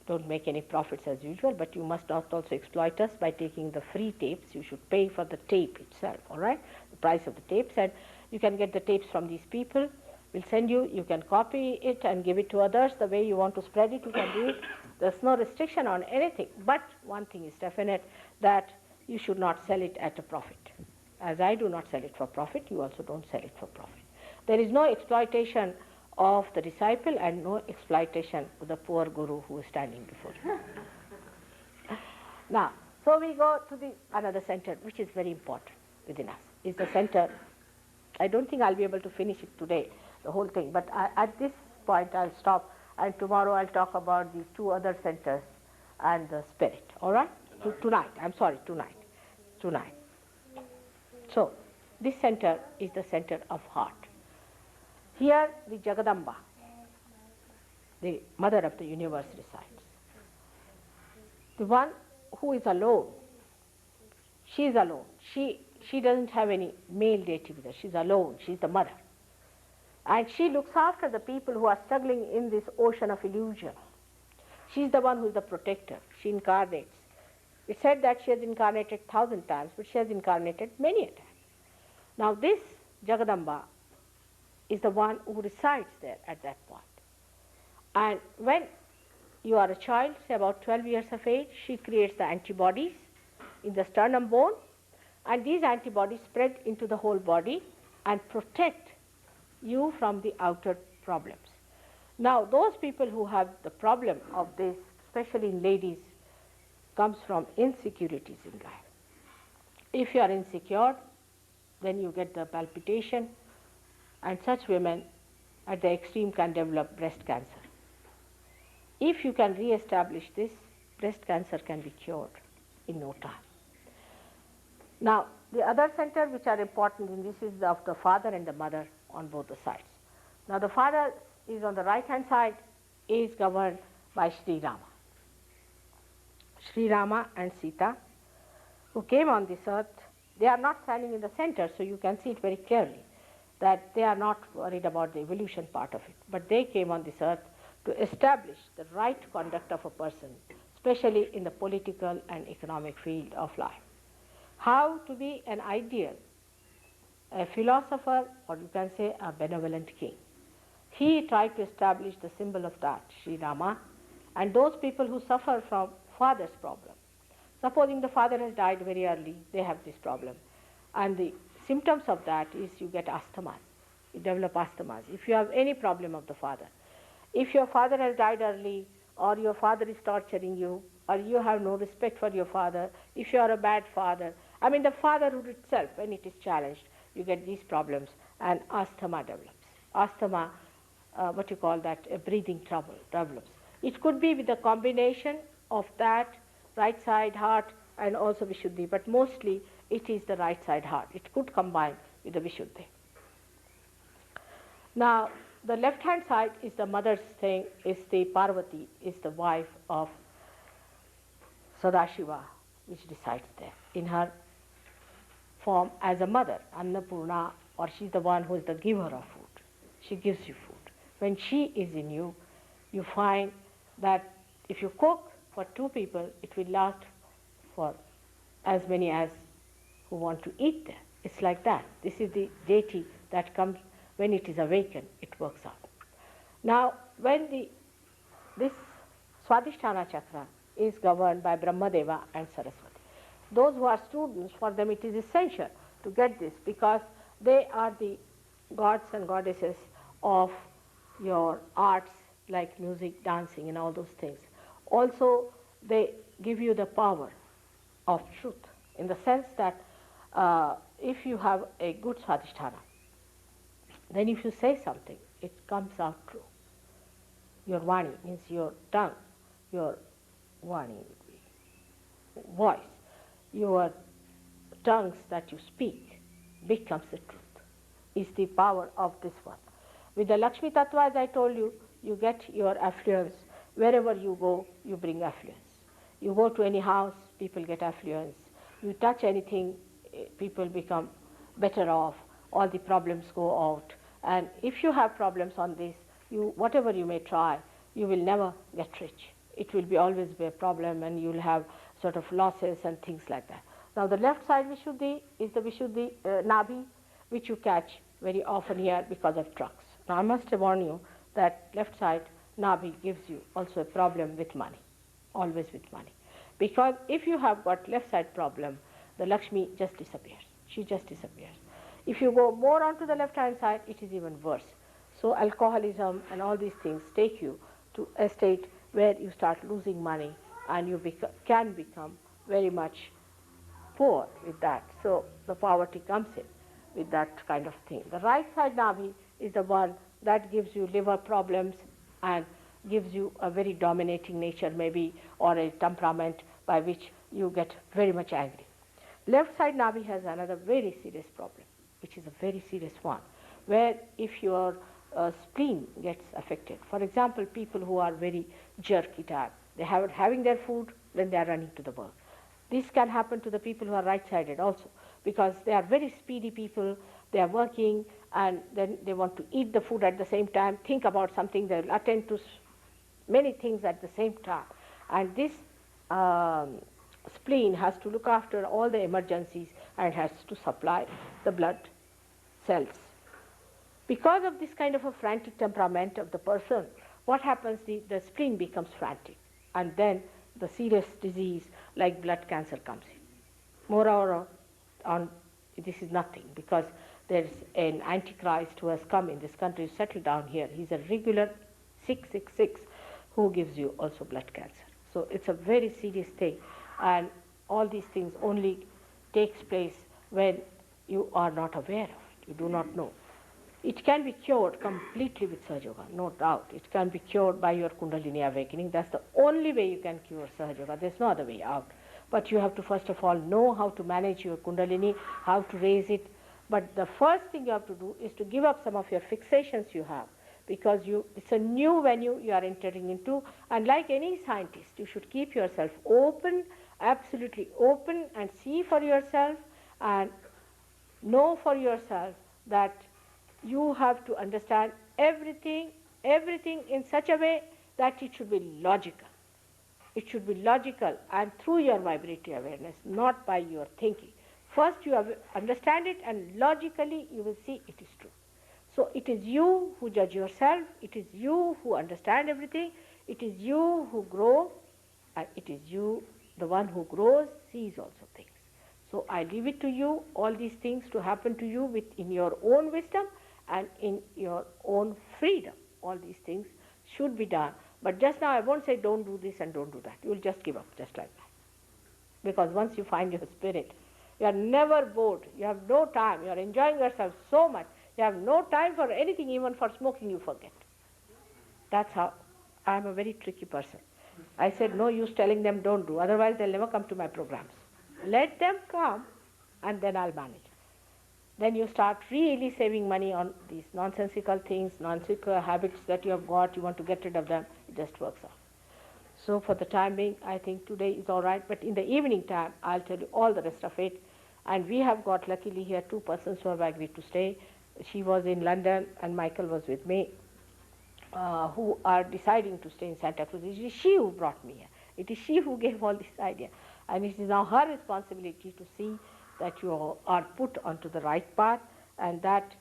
don't make any profits as usual, but you must not also exploit us by taking the free tapes. You should pay for the tape itself, all right, the price of the tapes, and you can get the tapes from these people. We'll send you, you can copy it and give it to others the way you want to spread it, you can do it. There's no restriction on anything, but one thing is definite, that you should not sell it at a profit. As I do not sell it for profit, you also don't sell it for profit. There is no exploitation of the disciple and no exploitation of the poor guru who is standing before you. Now, so we go to the another center which is very important within us, is the center. I don't think I'll be able to finish it today, the whole thing, but at this point I'll stop, and tomorrow I'll talk about these two other centers and the spirit, all right? Tonight. So, this center is the center of heart. Here the Jagadamba, the mother of the universe, resides. The one who is alone, she is alone. She doesn't have any male deity with her. She's alone. She's the mother. And she looks after the people who are struggling in this ocean of illusion. She's the one who is the protector. She incarnates. It's said that she has incarnated 1,000 times, but she has incarnated many a time. Now this Jagadamba is the one who resides there at that point. And when you are a child, say about 12 years of age, she creates the antibodies in the sternum bone, and these antibodies spread into the whole body and protect you from the outer problems. Now those people who have the problem of this, especially in ladies, comes from insecurities in life. If you are insecure, then you get the palpitation, and such women at the extreme can develop breast cancer. If you can re-establish this, breast cancer can be cured in no time. Now, the other center which are important in this is of the father and the mother on both the sides. Now, the father is on the right-hand side, is governed by Sri Rama. Sri Rama and Sita, who came on this earth, they are not standing in the center, so you can see it very clearly that they are not worried about the evolution part of it, but they came on this earth to establish the right conduct of a person, especially in the political and economic field of life. How to be an ideal, a philosopher, or you can say a benevolent king. He tried to establish the symbol of that, Sri Rama, and those people who suffer from father's problem. Supposing the father has died very early, they have this problem. And the symptoms of that is you get asthmas. You develop asthmas. If you have any problem of the father, if your father has died early, or your father is torturing you, or you have no respect for your father, if you are a bad father, I mean the fatherhood itself, when it is challenged, you get these problems, and asthma develops. Asthma, what you call that, a breathing trouble develops. It could be with a combination of that, right side heart, and also Vishuddhi, but mostly it is the right side heart. It could combine with the Vishuddhi. Now, the left-hand side is the mother's thing, is the Parvati, is the wife of Sadashiva, which resides there in her form as a mother, Annapurna, or she's the one who is the giver of food. She gives you food. When she is in you, you find that if you cook for 2 people, it will last for as many as who want to eat there. It's like that. This is the deity that comes when it is awakened, it works out. Now, when this Swadhisthana chakra is governed by Brahmadeva and Saraswati. those who are students, for them it is essential to get this, because they are the gods and goddesses of your arts like music, dancing and all those things. Also, they give you the power of truth, in the sense that if you have a good swadhisthana, then if you say something, it comes out true. Your vani means your tongue, your vani would be voice, your tongues that you speak becomes the truth, is the power of this one. With the Lakshmi Tattva, as I told you, you get your affluence. Wherever you go, you bring affluence. You go to any house, people get affluence. You touch anything, people become better off. All the problems go out. And if you have problems on this, whatever you may try, you will never get rich. It will always be a problem, and you will have sort of losses and things like that. Now the left side Vishuddhi is the Vishuddhi Nabhi, which you catch very often here because of trucks. Now I must warn you that left side Nabhi gives you also a problem with money, always with money. Because if you have got left side problem, the Lakshmi just disappears. She just disappears. If you go more onto the left hand side, it is even worse. So alcoholism and all these things take you to a state where you start losing money, and you can become very much poor with that. So the poverty comes in with that kind of thing. The right side Nabhi is the one that gives you liver problems and gives you a very dominating nature maybe, or a temperament by which you get very much angry. Left side Nabhi has another very serious problem, which is a very serious one, where if your spleen gets affected, for example, people who are very jerky type, they have having their food, then they are running to the work. This can happen to the people who are right-sided also, because they are very speedy people, they are working, and then they want to eat the food at the same time, think about something, they will attend to many things at the same time. And this spleen has to look after all the emergencies and has to supply the blood cells. Because of this kind of a frantic temperament of the person, what happens, the spleen becomes frantic, and then the serious disease like blood cancer comes in. Moreover, this is nothing, because there is an antichrist who has come in this country, settled down here. He's a regular 666 who gives you also blood cancer. So it's a very serious thing, and all these things only takes place when you are not aware of it, you do not know. It can be cured completely with Sahaja Yoga, no doubt. It can be cured by your Kundalini awakening. That's the only way you can cure Sahaja Yoga. There's no other way out. But you have to first of all know how to manage your Kundalini, how to raise it. But the first thing you have to do is to give up some of your fixations you have, because it's a new venue you are entering into. And like any scientist, you should keep yourself open, absolutely open, and see for yourself and know for yourself that you have to understand everything in such a way that it should be logical. It should be logical, and through your vibratory awareness, not by your thinking. First you have understand it, and logically you will see it is true. So it is you who judge yourself, it is you who understand everything, it is you who grow, and it is you, the one who grows, sees also things. So I leave it to you, all these things to happen to you in your own wisdom and in your own freedom. All these things should be done. But just now I won't say don't do this and don't do that. You will just give up just like that. Because once you find your spirit, you are never bored. You have no time. You are enjoying yourself so much. You have no time for anything, even for smoking you forget. That's how I am a very tricky person. I said no use telling them don't do, otherwise they'll never come to my programs. Let them come and then I'll manage. Then you start really saving money on these nonsensical things, nonsensical habits that you have got, you want to get rid of them, it just works out. So for the time being, I think today is all right, but in the evening time, I'll tell you all the rest of it. And we have got luckily here 2 persons who have agreed to stay. She was in London and Michael was with me, who are deciding to stay in Santa Cruz. It is she who brought me here. It is she who gave all this idea. And it is now her responsibility to see that you are put onto the right path, and that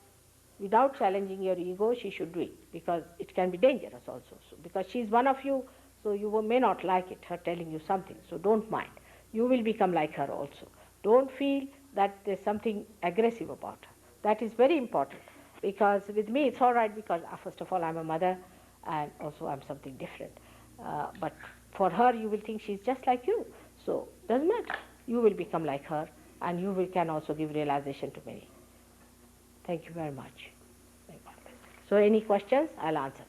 without challenging your ego, she should do it, because it can be dangerous also. So, because she is one of you, so you may not like it, her telling you something, so don't mind. you will become like her also. Don't feel that there's something aggressive about her. That is very important, because with me it's all right, because first of all I'm a mother and also I'm something different. But for her you will think she's just like you. So doesn't matter. You will become like her, and you can also give realization to many. Thank you very much. So any questions? I'll answer them.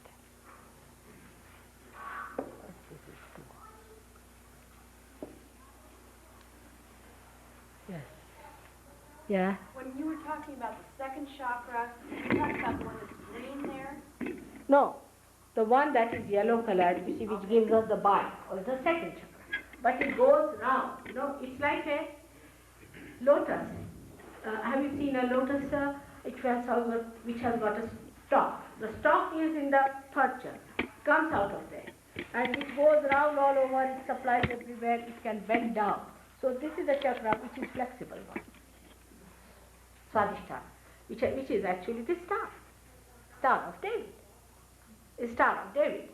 Yes. Yeah. When you were talking about the second chakra, you talked about the one that's green there? No, the one that is yellow colored, you see, which gives us the bite, or the second chakra. But it goes round, it's like a lotus. Have you seen a lotus which has got a stalk? The stalk is in the third chakra, comes out of there. And it goes round all over, it supplies everywhere, it can bend down. So this is the chakra which is flexible one. Swadhisthana, which is actually the Star of David. The Star of David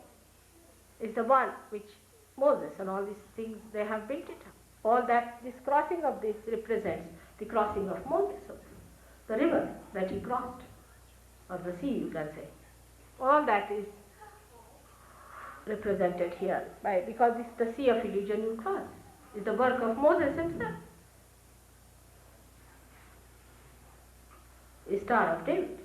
is the one which Moses and all these things, they have built it up. All that, this crossing of this represents the crossing of Moses, the river that he crossed, or the sea you can say. All that is represented here, because it's the sea of illusion you cross. It's the work of Moses himself. The Star of David.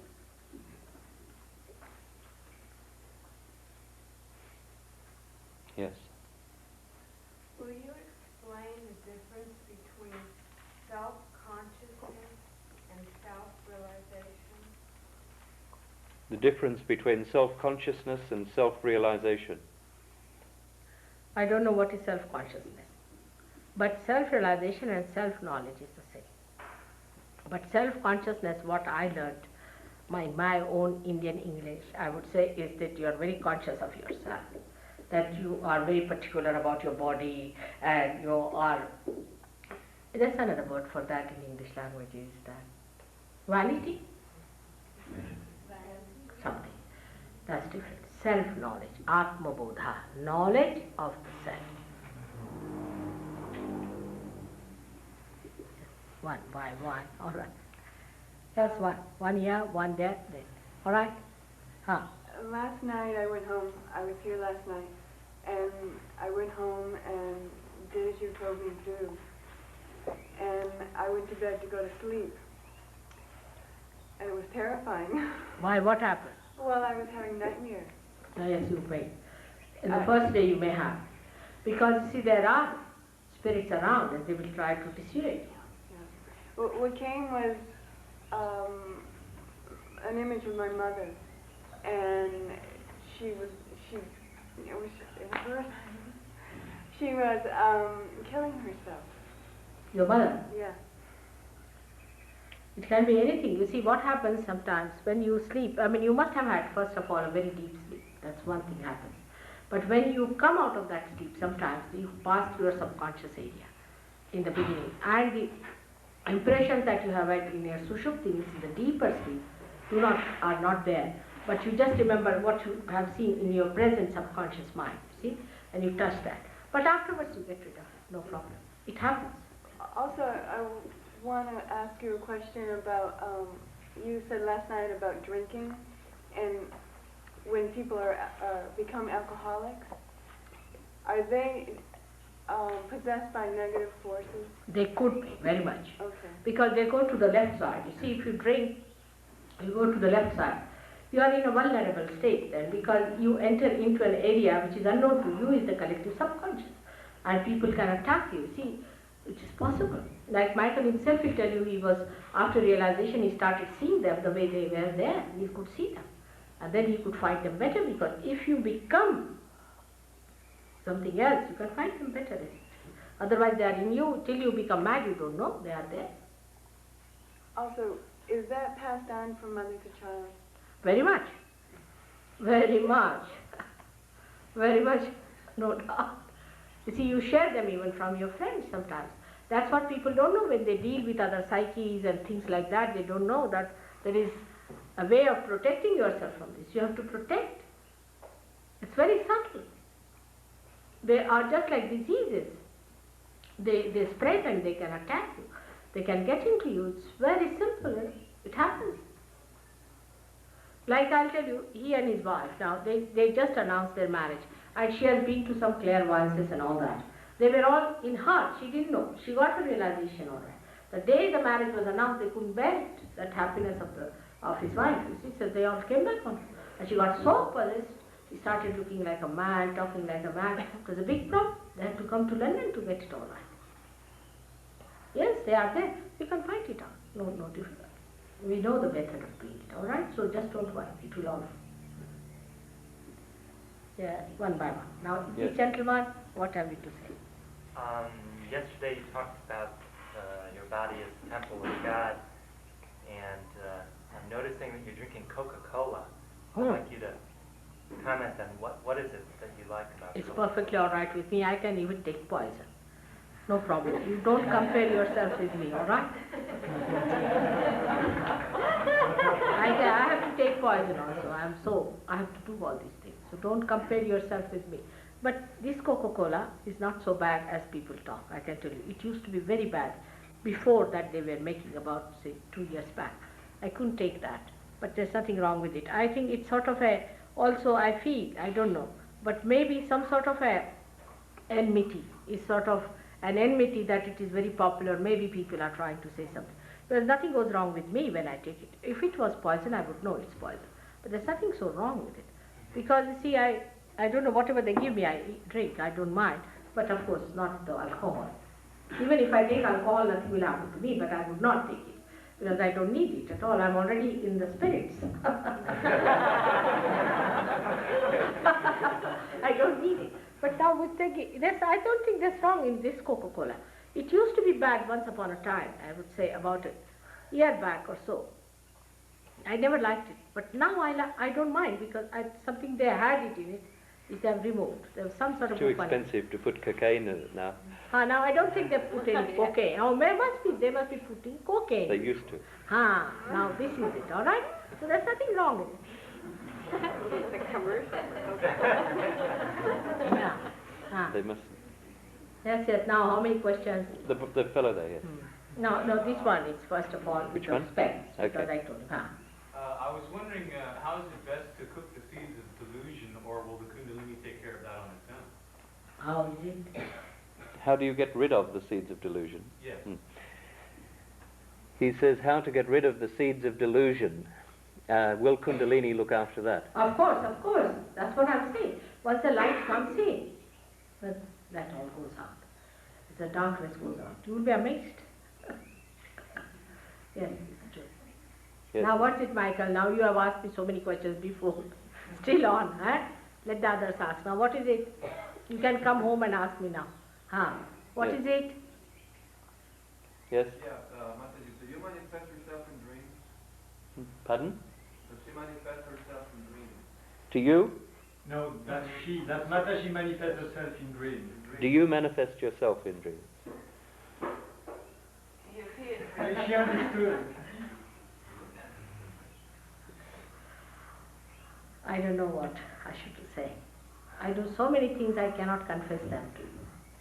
Yes. Will you explain the difference between self-consciousness and self-realization? The difference between self-consciousness and self-realization. I don't know what is self-consciousness, but self-realization and self-knowledge is the same. But self-consciousness, what I learned, my own Indian English, I would say, is that you are very conscious of yourself, that you are very particular about your body, and you are, there's another word for that in English language, is that vanity? Something. That's different. Self-knowledge, Atma Bodha, knowledge of the self. One by one, all right. Just one here, one there, all right? Last night I went home, I was here last night, and I went home and did as you told me to do. And I went to bed to go to sleep. And it was terrifying. Why, what happened? Well, I was having nightmares. Yes, you may. In the first day you may have. Because, see, there are spirits around and they will try to dissuade you. Yeah. What came was an image of my mother. And she was killing herself. Your mother? Yeah. It can be anything. You see, what happens sometimes when you sleep, you must have had, first of all, a very deep sleep. That's one thing happens. But when you come out of that sleep, sometimes you pass through your subconscious area in the beginning. And the impressions that you have had in your sushupti, means in the deeper sleep, are not there. But you just remember what you have seen in your present subconscious mind, see? And you touch that. But afterwards you get rid of it, no problem. It happens. Also, I want to ask you a question about, you said last night about drinking, and when people become alcoholics, are they possessed by negative forces? They could be, very much. Okay. Because they go to the left side. You see, if you drink, you go to the left side. You are in a vulnerable state then, because you enter into an area which is unknown to you, is the collective subconscious. And people can attack you. See, it is possible. Like Michael himself will tell you, he was, after realization, he started seeing them the way they were there. He could see them. And then he could find them better, because if you become something else, you can find them better. Otherwise they are in you. Till you become mad, you don't know they are there. Also, is that passed on from mother to child? Very much. Very much. Very much, no doubt. You see, you share them even from your friends sometimes. That's what people don't know when they deal with other psyches and things like that. They don't know that there is a way of protecting yourself from this. You have to protect. It's very subtle. They are just like diseases. they spread and they can attack you. They can get into you. It's very simple. It happens. Like I'll tell you, he and his wife, now they just announced their marriage, and she has been to some clairvoyances and all that. They were all in her. She didn't know. She got a realization on it. The day the marriage was announced, they couldn't bear it, that happiness of his wife. You see, so they all came back on her. And she got so possessed, he started looking like a man, talking like a man. It was a big problem. They had to come to London to get it all right. Yes, they are there. We can fight it out. No difficulty. We know the method of doing it, all right? So just don't worry. It will all. Yeah, one by one. Now, Yes. this gentleman, what have you to say? Yesterday you talked about your body as the temple of God, and I'm noticing that you're drinking Coca-Cola. I'd like you to comment on what is it that you like about It's Coca-Cola? perfectly all right with me. I can even take poison. No problem. You don't compare yourself with me, all right? I have to take poison also. I have to do all these things. So don't compare yourself with me. But this Coca-Cola is not so bad as people talk, I can tell you. It used to be very bad before that they were making about, say, 2 years back. I couldn't take that. But there's nothing wrong with it. I think it's sort of also I feel, I don't know, but maybe some sort of enmity is sort of an enmity that it is very popular. Maybe people are trying to say something. Because nothing goes wrong with me when I take it. If it was poison, I would know it's poison. But there's nothing so wrong with it. Because you see, I don't know, whatever they give me, I drink, I don't mind. But of course, not the alcohol. Even if I take alcohol, nothing will happen to me, but I would not take it. Because I don't need it at all. I'm already in the spirits. I don't need it. But now with I don't think that's wrong in this Coca-Cola. It used to be bad once upon a time, I would say about a year back or so. I never liked it. But now I don't mind because something they had it in it, is they have removed. There was some sort of Too expensive to put cocaine in it now. Now I don't think they put any cocaine. Oh, they must be putting cocaine. They used to. Now this is it, all right? So there's nothing wrong with it. It's a commercial. Yeah. They must. Yes. Now how many questions? The fellow there, yes. No, this one is first of all Which with one? respect. Because Okay. I told you. I was wondering, how is it best to cook the seeds of delusion, or will the Kundalini take care of that on its own? How is it? How do you get rid of the seeds of delusion? Yes. He says how to get rid of the seeds of delusion. Will Kundalini look after that? Of course. That's what I'm saying. Once the light comes in, that all goes out. The darkness goes out. You will be amazed. Yes, it's true. Yes. Now what's it, Michael? Now you have asked me so many questions before. Still on, huh? Let the others ask. Now what is it? You can come home and ask me now. What Yes. is it? Yes? Yeah, Mataji, do you manifest yourself in dreams? Pardon? Does she manifest herself in dreams? To you? No, that Mataji manifests herself in dreams. Do you manifest yourself in dreams? She understood. I don't know what I should say. I do so many things I cannot confess them to you.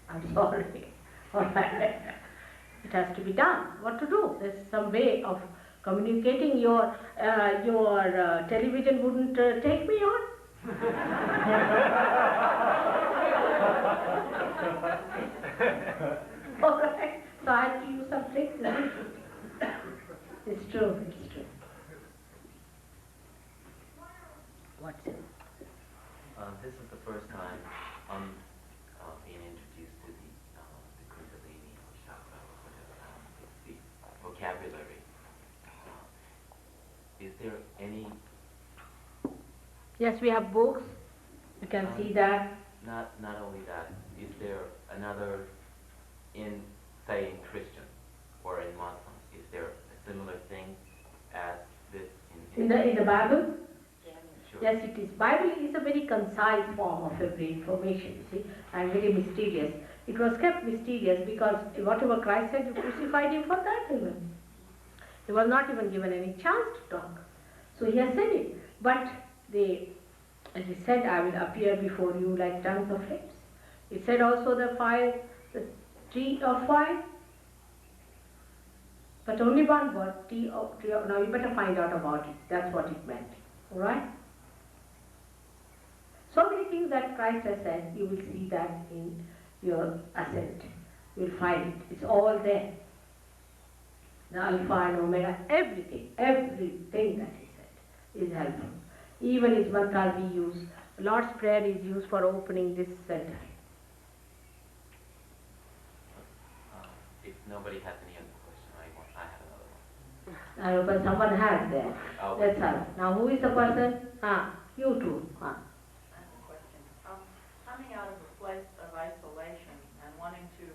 I'm sorry. All right. It has to be done. What to do? There's some way of communicating. Your television wouldn't take me on. All right. So I have to use some tricks. It's true. What's it? This is the first time I'm being introduced to the Kundalini or chakra or whatever, the vocabulary. Is there any... Yes, we have books. You can see that. Not only that, is there another, say in Christian or in Muslim, is there a similar thing as this In the Bible? Sure. Yes, it is. Bible is a very concise form of every information, you see, and very mysterious. It was kept mysterious because whatever Christ said, you crucified him for that even. He was not even given any chance to talk. So he has said it. But as he said, I will appear before you like tongues of flames. It said also the T of 5, but only one word, T of, now you better find out about it, that's what it meant, alright? So many things that Christ has said, you will see that in your ascent. You will find it, it's all there. The Alpha and Omega, everything that he said is helpful. Even his mantras we use, Lord's Prayer is used for opening this center. If nobody has any other question, I have another one. But someone has there. Oh. That's all. Now who is the person? You two. I have a question. Coming out of a place of isolation and wanting to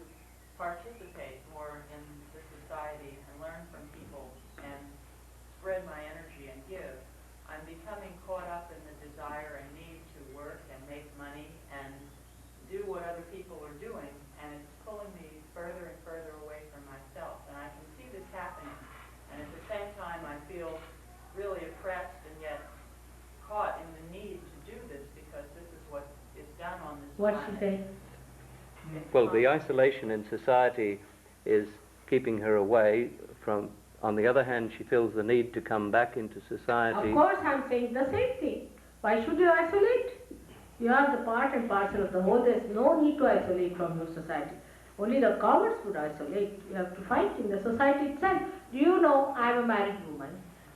participate more in the society and learn from people and spread my energy and give, I'm becoming caught up in the desire and need to work and make money and do what other people are doing, and it's pulling me further and further away from myself. And I can see this happening, and at the same time I feel really oppressed and yet caught in the need to do this because this is what is done on this What planet. she say? Well, the isolation in society is keeping her away from, on the other hand, she feels the need to come back into society. Of course I'm saying the same thing. Why should you isolate? You are the part and parcel of the whole. There's no need to isolate from your society. Only the cowards would isolate. You have to fight in the society itself. Do you know, I'm a married woman.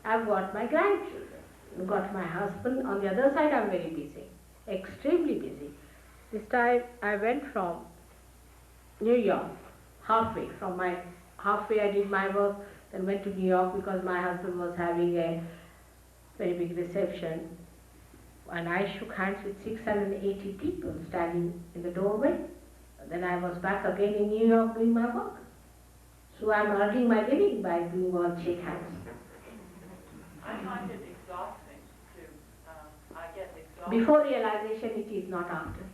I've got my grandchildren. I've got my husband. On the other side, I'm very busy. Extremely busy. This time I went from New York, halfway I did my work, then went to New York because my husband was having a very big reception, and I shook hands with 680 people standing in the doorway. Then I was back again in New York doing my work. So I'm earning my living by doing all shake hands. I find it exhausting to, I get exhausted. Before realization, it is not after.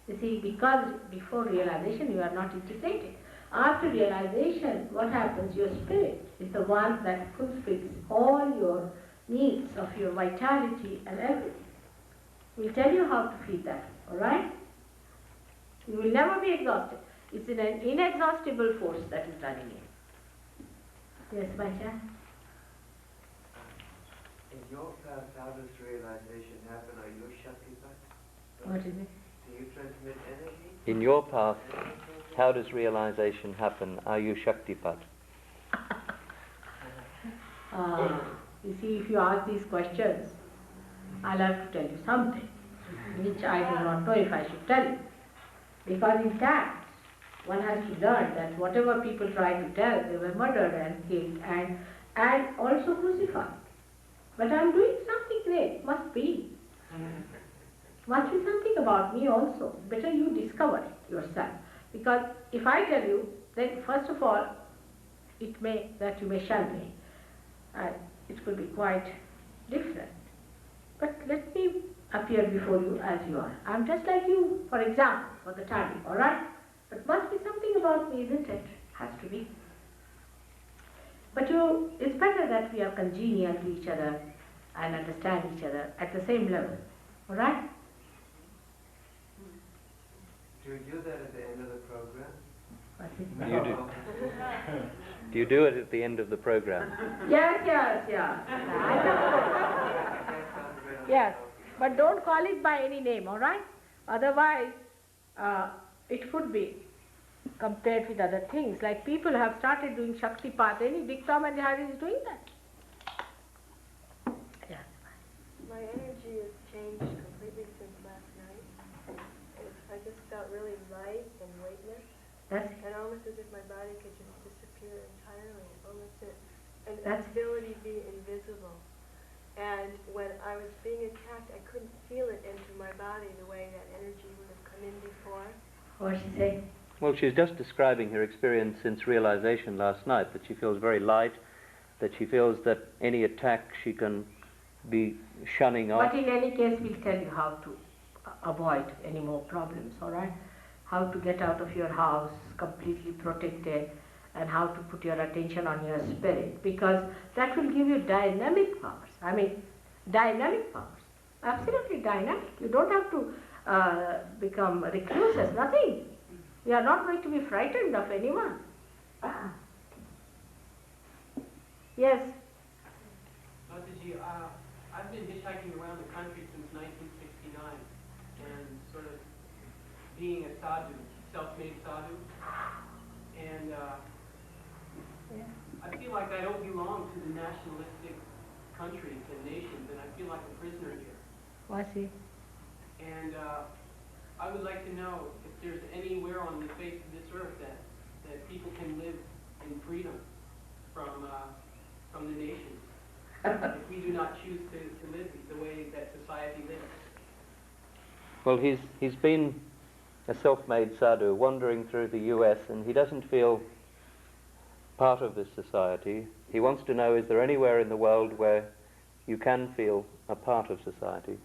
You see, because before realization you are not integrated. After realization, what happens? Your spirit is the one that fulfills all your needs of your vitality and everything. We'll tell you how to feed that, alright? You will never be exhausted. It's an inexhaustible force that is running in. Yes, Bacha? In your path, how does realization happen? Are you Shaktipat? What is it? Do you transmit energy? In your path, how does realization happen? Are you Shaktipat? You see, if you ask these questions, I'll have to tell you something, which I do not know if I should tell you. Because in fact, one has to learn that whatever people try to tell, they were murdered and killed and also crucified. But I'm doing something great, must be. Must be something about me also. Better you discover it yourself. Because if I tell you, then first of all, it may, that you may shun me. It will be quite different. But let me appear before you as you are. I'm just like you, for example, for the time, alright? But must be something about me, isn't it? Has to be. But it's better that we are congenial to each other and understand each other at the same level, alright? Do you do that at the end of the program? You do. Do you do it at the end of the program? Yes. Yes, but don't call it by any name, alright? Otherwise, it could be compared with other things. Like people have started doing Shaktipat. Any Dikta Manjari is doing that. Yes. My energy has changed completely since last night. I just felt really light and weightless, and almost as if my body could just disappear entirely, almost an ability to be invisible. And when I was being attacked, I couldn't feel it into my body the way that energy would have come in before. What she say? Well, she's just describing her experience since realization last night, that she feels very light, that she feels that any attack she can be shunning off. But in any case, we'll tell you how to avoid any more problems, alright? How to get out of your house completely protected, and how to put your attention on your spirit, because that will give you dynamic powers. I mean, dynamic powers. Absolutely dynamic. You don't have to become recluses, nothing. We are not going to be frightened of anyone. Yes. Mataji, I've been hitchhiking around the country since 1969 and sort of being a sadhu, self-made sadhu. And I feel like I don't belong to the nationalistic countries and nations, and I feel like a prisoner here. I see. And I would like to know if there's anywhere on the face of this earth that people can live in freedom from the nations, if we do not choose to live the way that society lives. Well, he's been a self-made sadhu wandering through the US, and he doesn't feel part of this society. He wants to know, is there anywhere in the world where you can feel a part of society?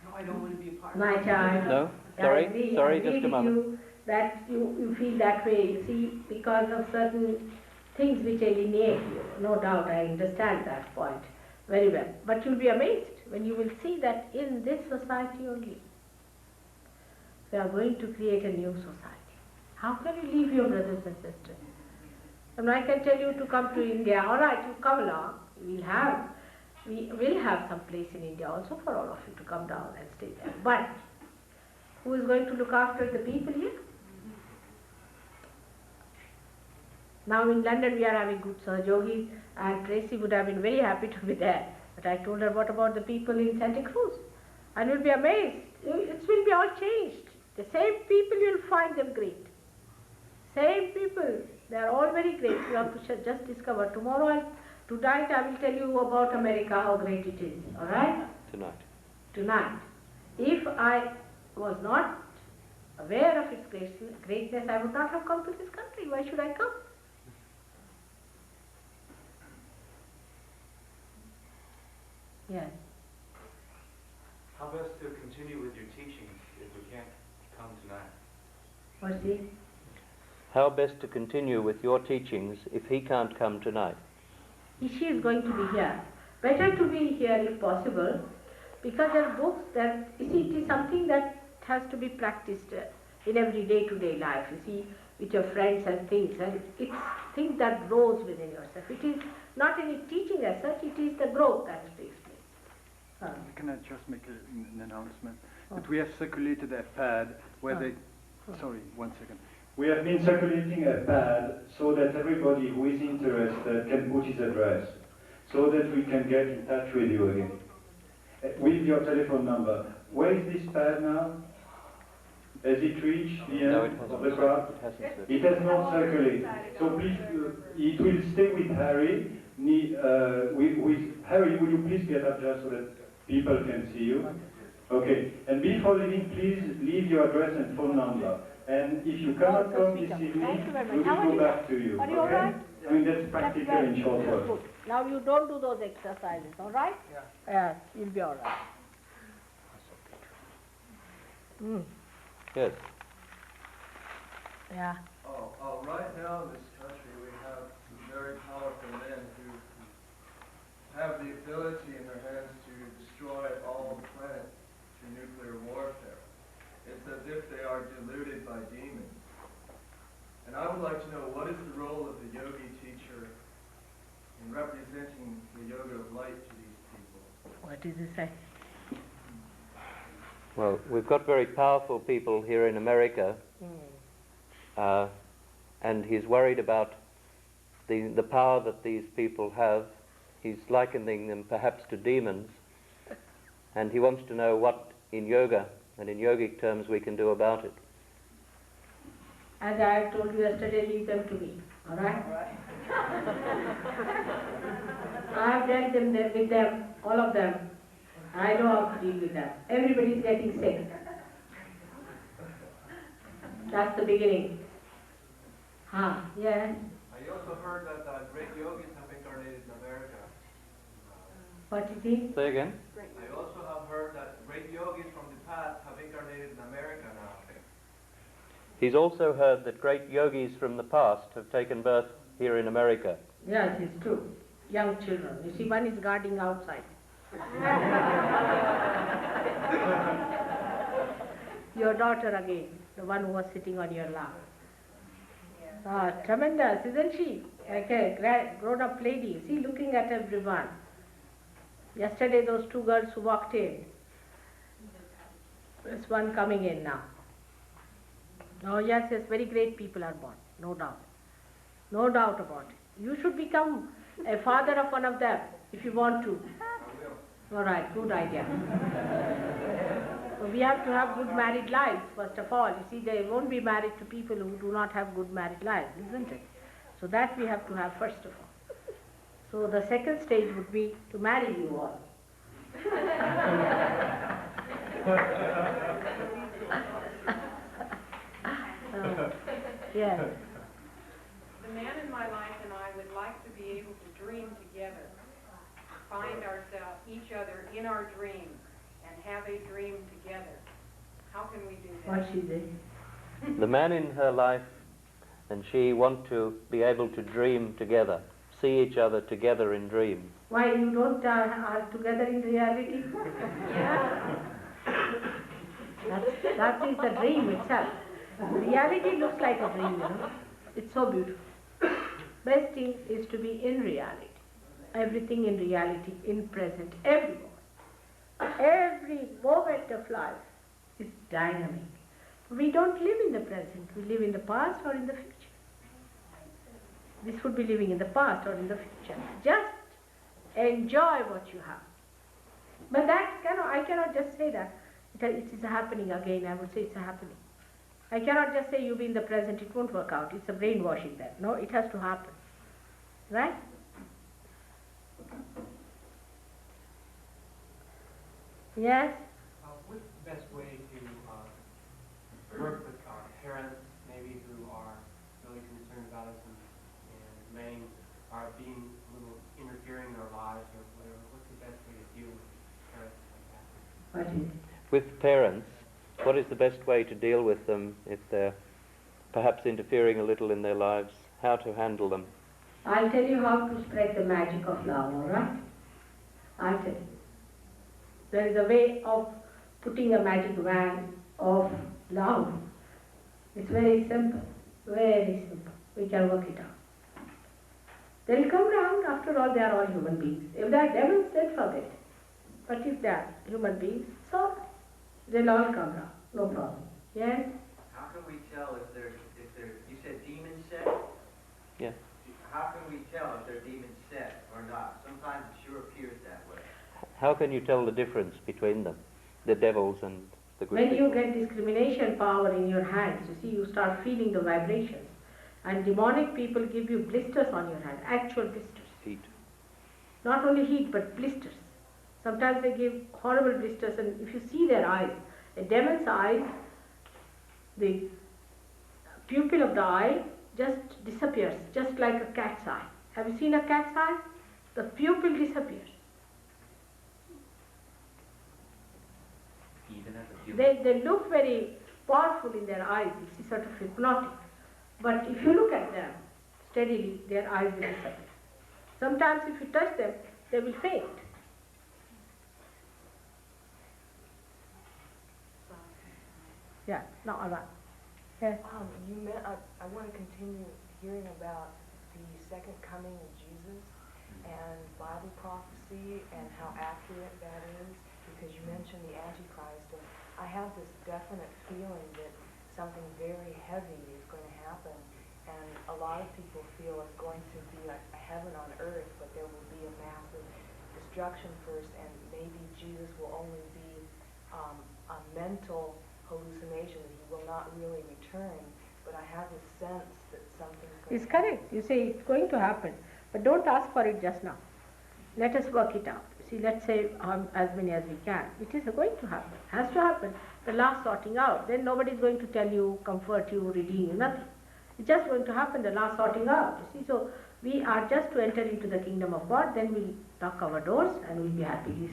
No, I don't want to be a part My of it. child. No? I Sorry? agree Just a with moment. you that you feel that way, you see, because of certain things which alienate you. No doubt, I understand that point very well. But you'll be amazed when you will see that in this society only, we are going to create a new society. How can you leave your brothers and sisters? And I can tell you to come to India. All right, you come along. We will have some place in India also for all of you to come down and stay there. But who is going to look after the people here? Now in London we are having good Sahajogi, and Tracy would have been very happy to be there. But I told her, what about the people in Santa Cruz? And you'll be amazed. It will be all changed. The same people, you'll find them great. Same people, they are all very great. You have to just discover. Tonight I will tell you about America, how great it is. All right? Tonight. If I was not aware of its greatness, I would not have come to this country. Why should I come? Yes. How best to continue with your teachings if we can't come tonight? What's it? How best to continue with your teachings if he can't come tonight? She is going to be here. Better to be here if possible, because there are books that, you see, it is something that has to be practiced in every day-to-day life, you see, with your friends and things, and it's things that grows within yourself. It is not any teaching as such, it is the growth that takes place. Can I just make an announcement? That we have circulated a pad where they... Sorry, 1 second. We have been circulating a pad so that everybody who is interested can put his address, so that we can get in touch with you again. With your telephone number. Where is this pad now? Has it reached the end of the crowd? It has not circulated. So please, it will stay with Harry. Harry, will you please get up just so that people can see you? Okay. And before leaving, please leave your address and phone number. And if you cannot come this evening, we will go back to you. Are you all right? I mean, that's practical in short words. Good. Now you don't do those exercises, all right? Yeah. Yes, you'll be all right. Yes. Yeah. Right now in this country we have some very powerful men who have the ability in their hands to destroy all the planet through nuclear warfare. It's as if they are deluded by demons. And I would like to know, what is the role of the yogi teacher in representing the yoga of light to these people? What does it say? Well, we've got very powerful people here in America, and he's worried about the power that these people have. He's likening them perhaps to demons, and he wants to know what in yoga and in yogic terms we can do about it. As I told you yesterday, leave them to me, all right? I have dealt with them, all of them. I know how to deal with them. Everybody is getting sick. That's the beginning. Yes. I also heard that great yogis have incarnated in America. What is it? Say again? I also have heard that great yogis from the past have incarnated in America now. He's also heard that great yogis from the past have taken birth here in America. Yes, it's true. Young children. You see, one is guarding outside. Your daughter again. the one who was sitting on your lap. Ah, tremendous, isn't she? Like a grown-up lady, see, looking at everyone. Yesterday, those two girls who walked in. There's one coming in now. Oh, yes, yes, very great people are born, no doubt. No doubt about it. You should become a father of one of them, if you want to. All right, good idea. So we have to have good married lives, first of all. You see, they won't be married to people who do not have good married lives, isn't it? So that we have to have first of all. So the second stage would be to marry you all. Yes. The man in my life and I would like to be able to dream together, find ourselves, each other in our dreams, and have a dream together. How can we do that? What she did. The man in her life and she want to be able to dream together, see each other together in dreams. Why you don't are together in reality? Yeah. That is the dream itself. Reality looks like a dream, you know. It's so beautiful. Best thing is to be in reality. Everything in reality, in present, every moment. Every moment of life is dynamic. We don't live in the present. We live in the past or in the future. This would be living in the past or in the future. Just enjoy what you have. But I cannot just say that it is happening again. I would say it's happening. I cannot just say you be in the present, it won't work out. It's a brainwashing there. No, it has to happen. Right? Yes? What's the best way to work with our parents, maybe who are really concerned about us and may are being a little interfering in our lives or whatever? What's the best way to deal with parents like that? What is it? With parents, what is the best way to deal with them if they're perhaps interfering a little in their lives? How to handle them? I'll tell you how to spread the magic of love, all right? I'll tell you. There is a way of putting a magic wand of love. It's very simple, very simple. We can work it out. They'll come round. After all, they are all human beings. If they are devils, then forget it. But if they are human beings, so they'll all come round. No problem. Yes? How can we tell if they're, you said demon set? Yeah. How can we tell if they're demon set or not? Sometimes it sure appears that way. How can you tell the difference between them, the devils and the good When people? you get discrimination power in your hands, you see, you start feeling the vibrations. And demonic people give you blisters on your hand, actual blisters. Heat. Not only heat, but blisters. Sometimes they give horrible blisters, and if you see their eyes, a demon's eyes, the pupil of the eye just disappears, just like a cat's eye. Have you seen a cat's eye? The pupil disappears. Even as a human. They look very powerful in their eyes, it's sort of hypnotic. But if you look at them steadily, their eyes will disappear. Sometimes if you touch them, they will faint. Yeah, no, all right. Yes. I want to continue hearing about the second coming of Jesus and Bible prophecy and how accurate that is, because you mentioned the Antichrist, and I have this definite feeling that something very heavy is going to happen, and a lot of people feel it's going to be like a heaven on earth, but there will be a massive destruction first, and maybe Jesus will only be a mental hallucination, that he will not really return, but I have this sense that something's going It's to happen. correct. You say it's going to happen, but don't ask for it just now. Let us work it out. See, let's say as many as we can. It is going to happen. Has to happen. The last sorting out. Then nobody is going to tell you, comfort you, redeem you, nothing. It's just going to happen, the last sorting out. You see, so we are just to enter into the kingdom of God, then we'll knock our doors and we'll be happy.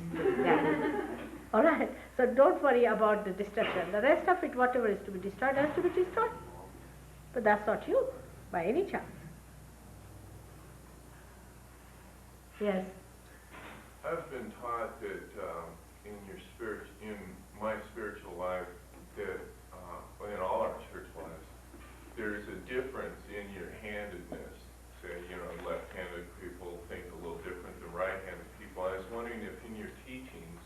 All right. So don't worry about the destruction. The rest of it, whatever is to be destroyed, has to be destroyed. But that's not you, by any chance. Yes. I've been taught that in my spiritual life, that in all our there's a difference in your handedness. Say, left-handed people think a little different than right-handed people. I was wondering if in your teachings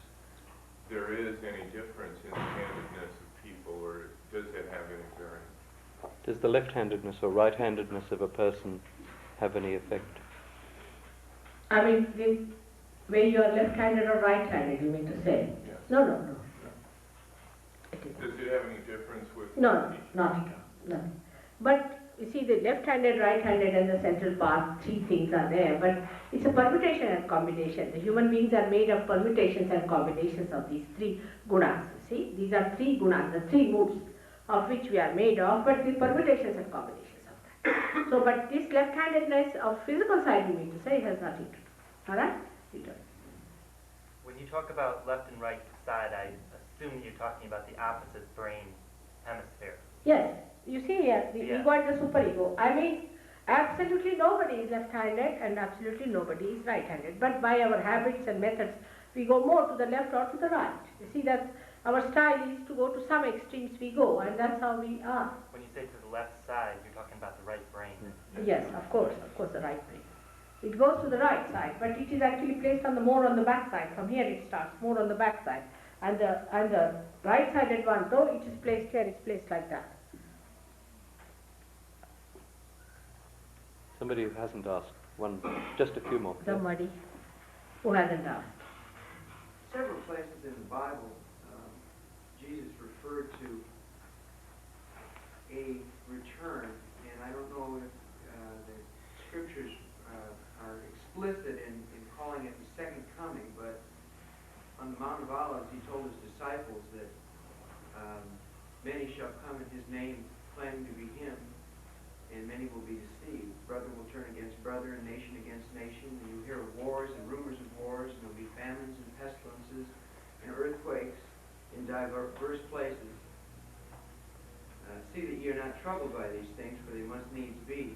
there is any difference in the handedness of people, or does it have any bearing? Does the left-handedness or right-handedness of a person have any effect? I mean, where you are left-handed or right-handed, you mean to say? Yes. No. Does it have any difference with No, not at all. No. But you see, the left-handed, right-handed, and the central part, three things are there. But it's a permutation and combination. The human beings are made of permutations and combinations of these three gunas. See, these are three gunas, the three moods of which we are made of, but the permutations and combinations of that. So, but this left-handedness of physical side, you mean to say, has nothing to do. All right? When you talk about left and right side, I assume you're talking about the opposite brain hemisphere. Yes. You see here, the ego and the superego. I mean, absolutely nobody is left-handed and absolutely nobody is right-handed. But by our habits and methods, we go more to the left or to the right. You see, that's our style is to go to some extremes we go, and that's how we are. When you say to the left side, you're talking about the right brain. Yes, of course, the right brain. It goes to the right side, but it is actually placed more on the back side. From here it starts, more on the back side. And the right-sided one, though it is placed here, it's placed like that. Somebody who hasn't asked, just a few more. Somebody who hasn't asked. Several places in the Bible, Jesus referred to a return, and I don't know if the scriptures are explicit in calling it the second coming, but on the Mount of Olives he told his disciples that many shall come in his name claiming to be him, and many will be deceived. Brother will turn against brother, and nation against nation, and you'll hear of wars and rumors of wars, and there'll be famines and pestilences and earthquakes in diverse places. See that you're not troubled by these things, for they must needs be.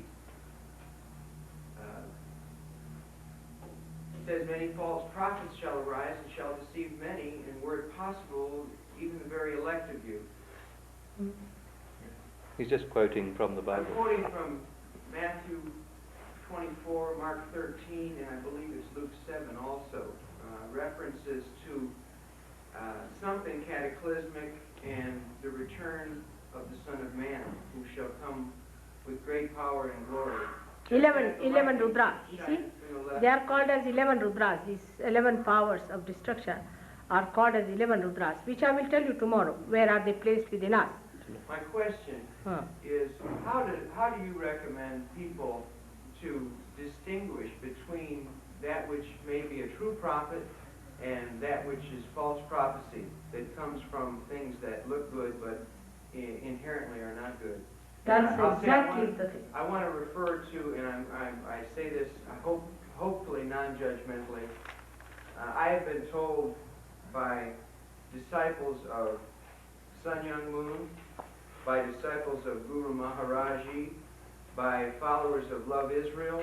It says, many false prophets shall arise and shall deceive many, and were it possible, even the very elect of you. He's just quoting from the Bible. I'm quoting from Matthew 24, Mark 13, and I believe it's Luke 7 also. References to something cataclysmic and the return of the Son of Man, who shall come with great power and glory. 11 Rudras, you see? They are called as 11 Rudras. These 11 powers of destruction are called as 11 Rudras, which I will tell you tomorrow. Where are they placed within us? My question is, how do you recommend people to distinguish between that which may be a true prophet and that which is false prophecy that comes from things that look good but inherently are not good? That's exactly the thing. I want to refer to, and I say this, hopefully non-judgmentally. I have been told by disciples of Sun Myung Moon, by disciples of Guru Maharaji, by followers of Love Israel.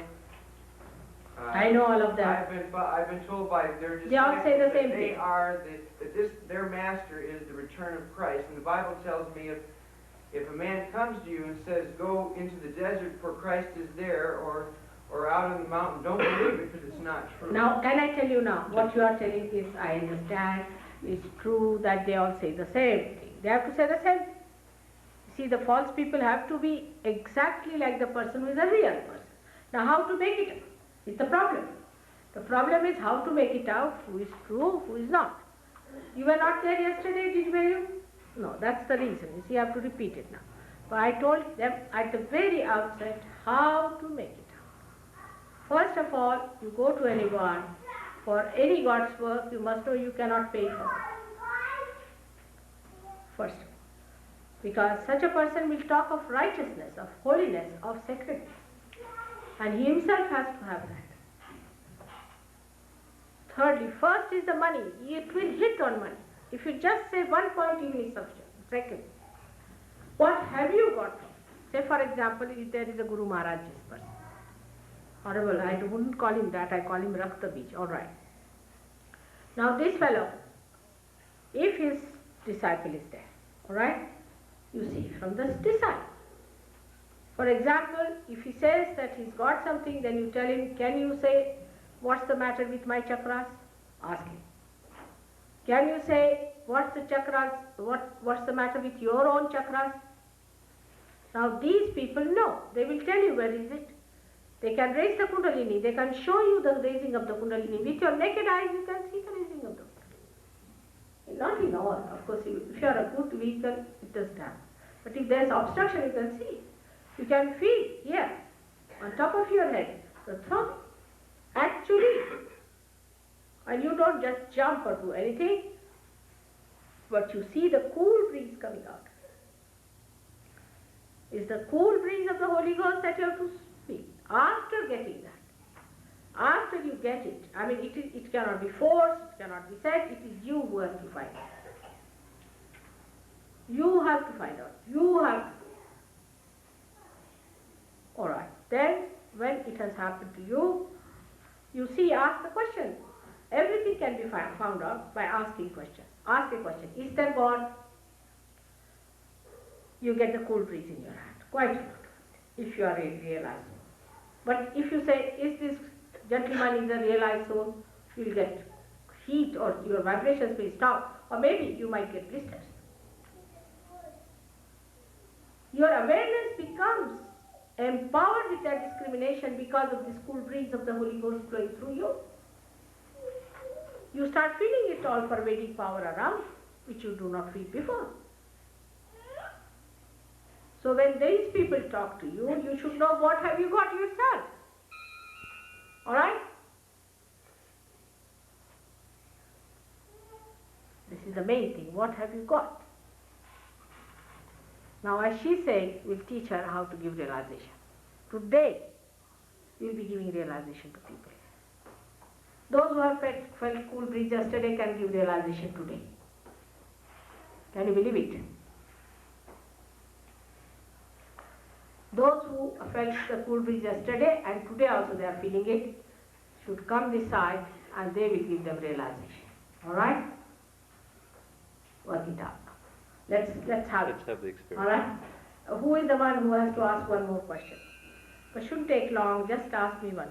I know all of that. I've been told by their disciples they all say the same that thing. Their master is the return of Christ. And the Bible tells me if a man comes to you and says, go into the desert for Christ is there, or out on the mountain, don't believe it because it's not true. Now, can I tell you now, what you are telling is, I understand, it's true that they all say the same thing. They have to say the same thing. See, the false people have to be exactly like the person who is a real person. Now, how to make it out is the problem. The problem is how to make it out, who is true, who is not. You were not there yesterday, were you? No, that's the reason. You see, I have to repeat it now. But I told them at the very outset how to make it out. First of all, you go to any god. For any god's work, you must know you cannot pay for it. First of all. Because such a person will talk of righteousness, of holiness, of sacredness. And he himself has to have that. Thirdly, first is the money. It will hit on money. If you just say one point, even is sufficient. Second, what have you got from it? Say, for example, if there is a Guru Maharaj's person. Horrible, I wouldn't call him that, I call him Rakta Bij, all right. Now this fellow, if his disciple is there, all right, you see from this disciple. For example, if he says that he's got something, then you tell him, can you say, what's the matter with my chakras? Ask him. Can you say, what's the chakras, what's the matter with your own chakras? Now these people know, they will tell you where is it. They can raise the Kundalini, they can show you the raising of the Kundalini. With your naked eyes you can see the raising of the Kundalini. Not in all, of course, if you are a good vehicle, it doesn't happen. But if there is obstruction, you can see. You can feel here, on top of your head, the thumb. Actually, and you don't just jump or do anything, but you see the cool breeze coming out. It's the cool breeze of the Holy Ghost that you have to feel. After getting that, after you get it, I mean it cannot be forced, it cannot be said, it is you who have to find out. You have to find out. You have to. Alright, then when it has happened to you, you see, ask the question. Everything can be found out by asking questions. Ask a question. Is there God? You get the cool breeze in your hand. Quite a lot, if you are a realized soul. But if you say, is this gentleman is a realized soul, you will get heat or your vibrations will stop, or maybe you might get blisters. Your awareness becomes empowered with that discrimination because of this cool breeze of the Holy Ghost flowing through you. You start feeling it all pervading power around, which you do not feel before. So when these people talk to you, you should know what have you got yourself. Alright? This is the main thing. What have you got? Now as she said, we'll teach her how to give realization. Today, we'll be giving realization to people. Those who have felt cool breeze yesterday can give realization today. Can you believe it? Those who felt the cool breeze yesterday and today also they are feeling it should come this side and they will give them realization. Alright? Work it out. Let's have it. Let's have the experience. Alright? Who is the one who has to ask one more question? But shouldn't take long, just ask me one.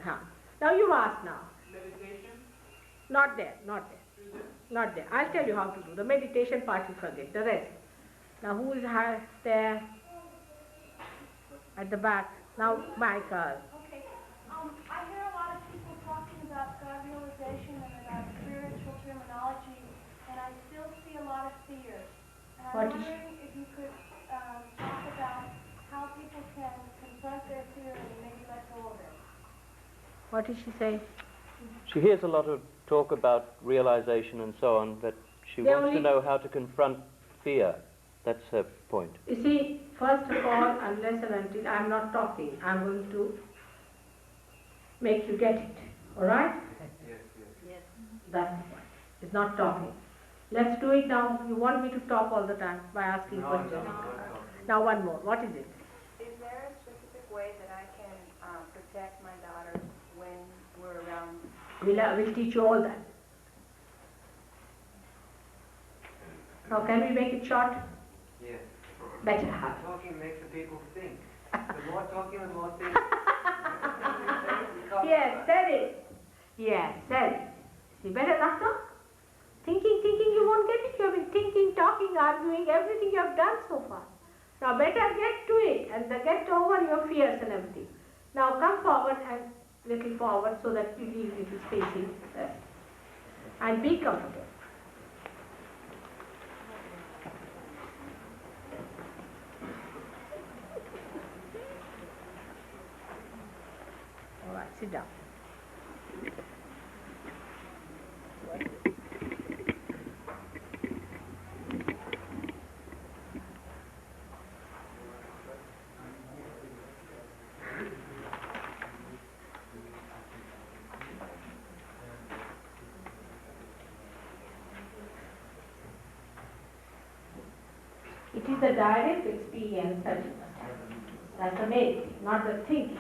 Now you ask now. Meditation? Not there, not there. Not there. I'll tell you how to do. The meditation part you forget, the rest. Now who is there? At the back. Now Michael. Okay. I hear a lot of people talking about God realization and about spiritual terminology, and I still see a lot of fear. And I'm wondering if you could talk about how people can confront their fear and maybe let go of it. What did she say? She hears a lot of talk about realization and so on, but she wants to know how to confront fear. That's her point. You see, first of all, unless and until I'm not talking, I'm going to make you get it. Alright? Yes. That's the point. It's not talking. Let's do it now. You want me to talk all the time by asking questions? Now one more. What is it? Is there a specific way that I can protect my daughters when we're around? We'll teach you all that. Now can we make it short? Yes. Better have. Talking makes the people think. The more talking, the more think. Yes, said it. Yes, said it. See, better not talk. Thinking, you won't get it. You have been thinking, talking, arguing, everything you have done so far. Now better get to it and get over your fears and everything. Now come forward and little forward so that you leave little spacing there. And be comfortable. All right, sit down. It is the direct experience that you must have. That's the main thing, not the thinking.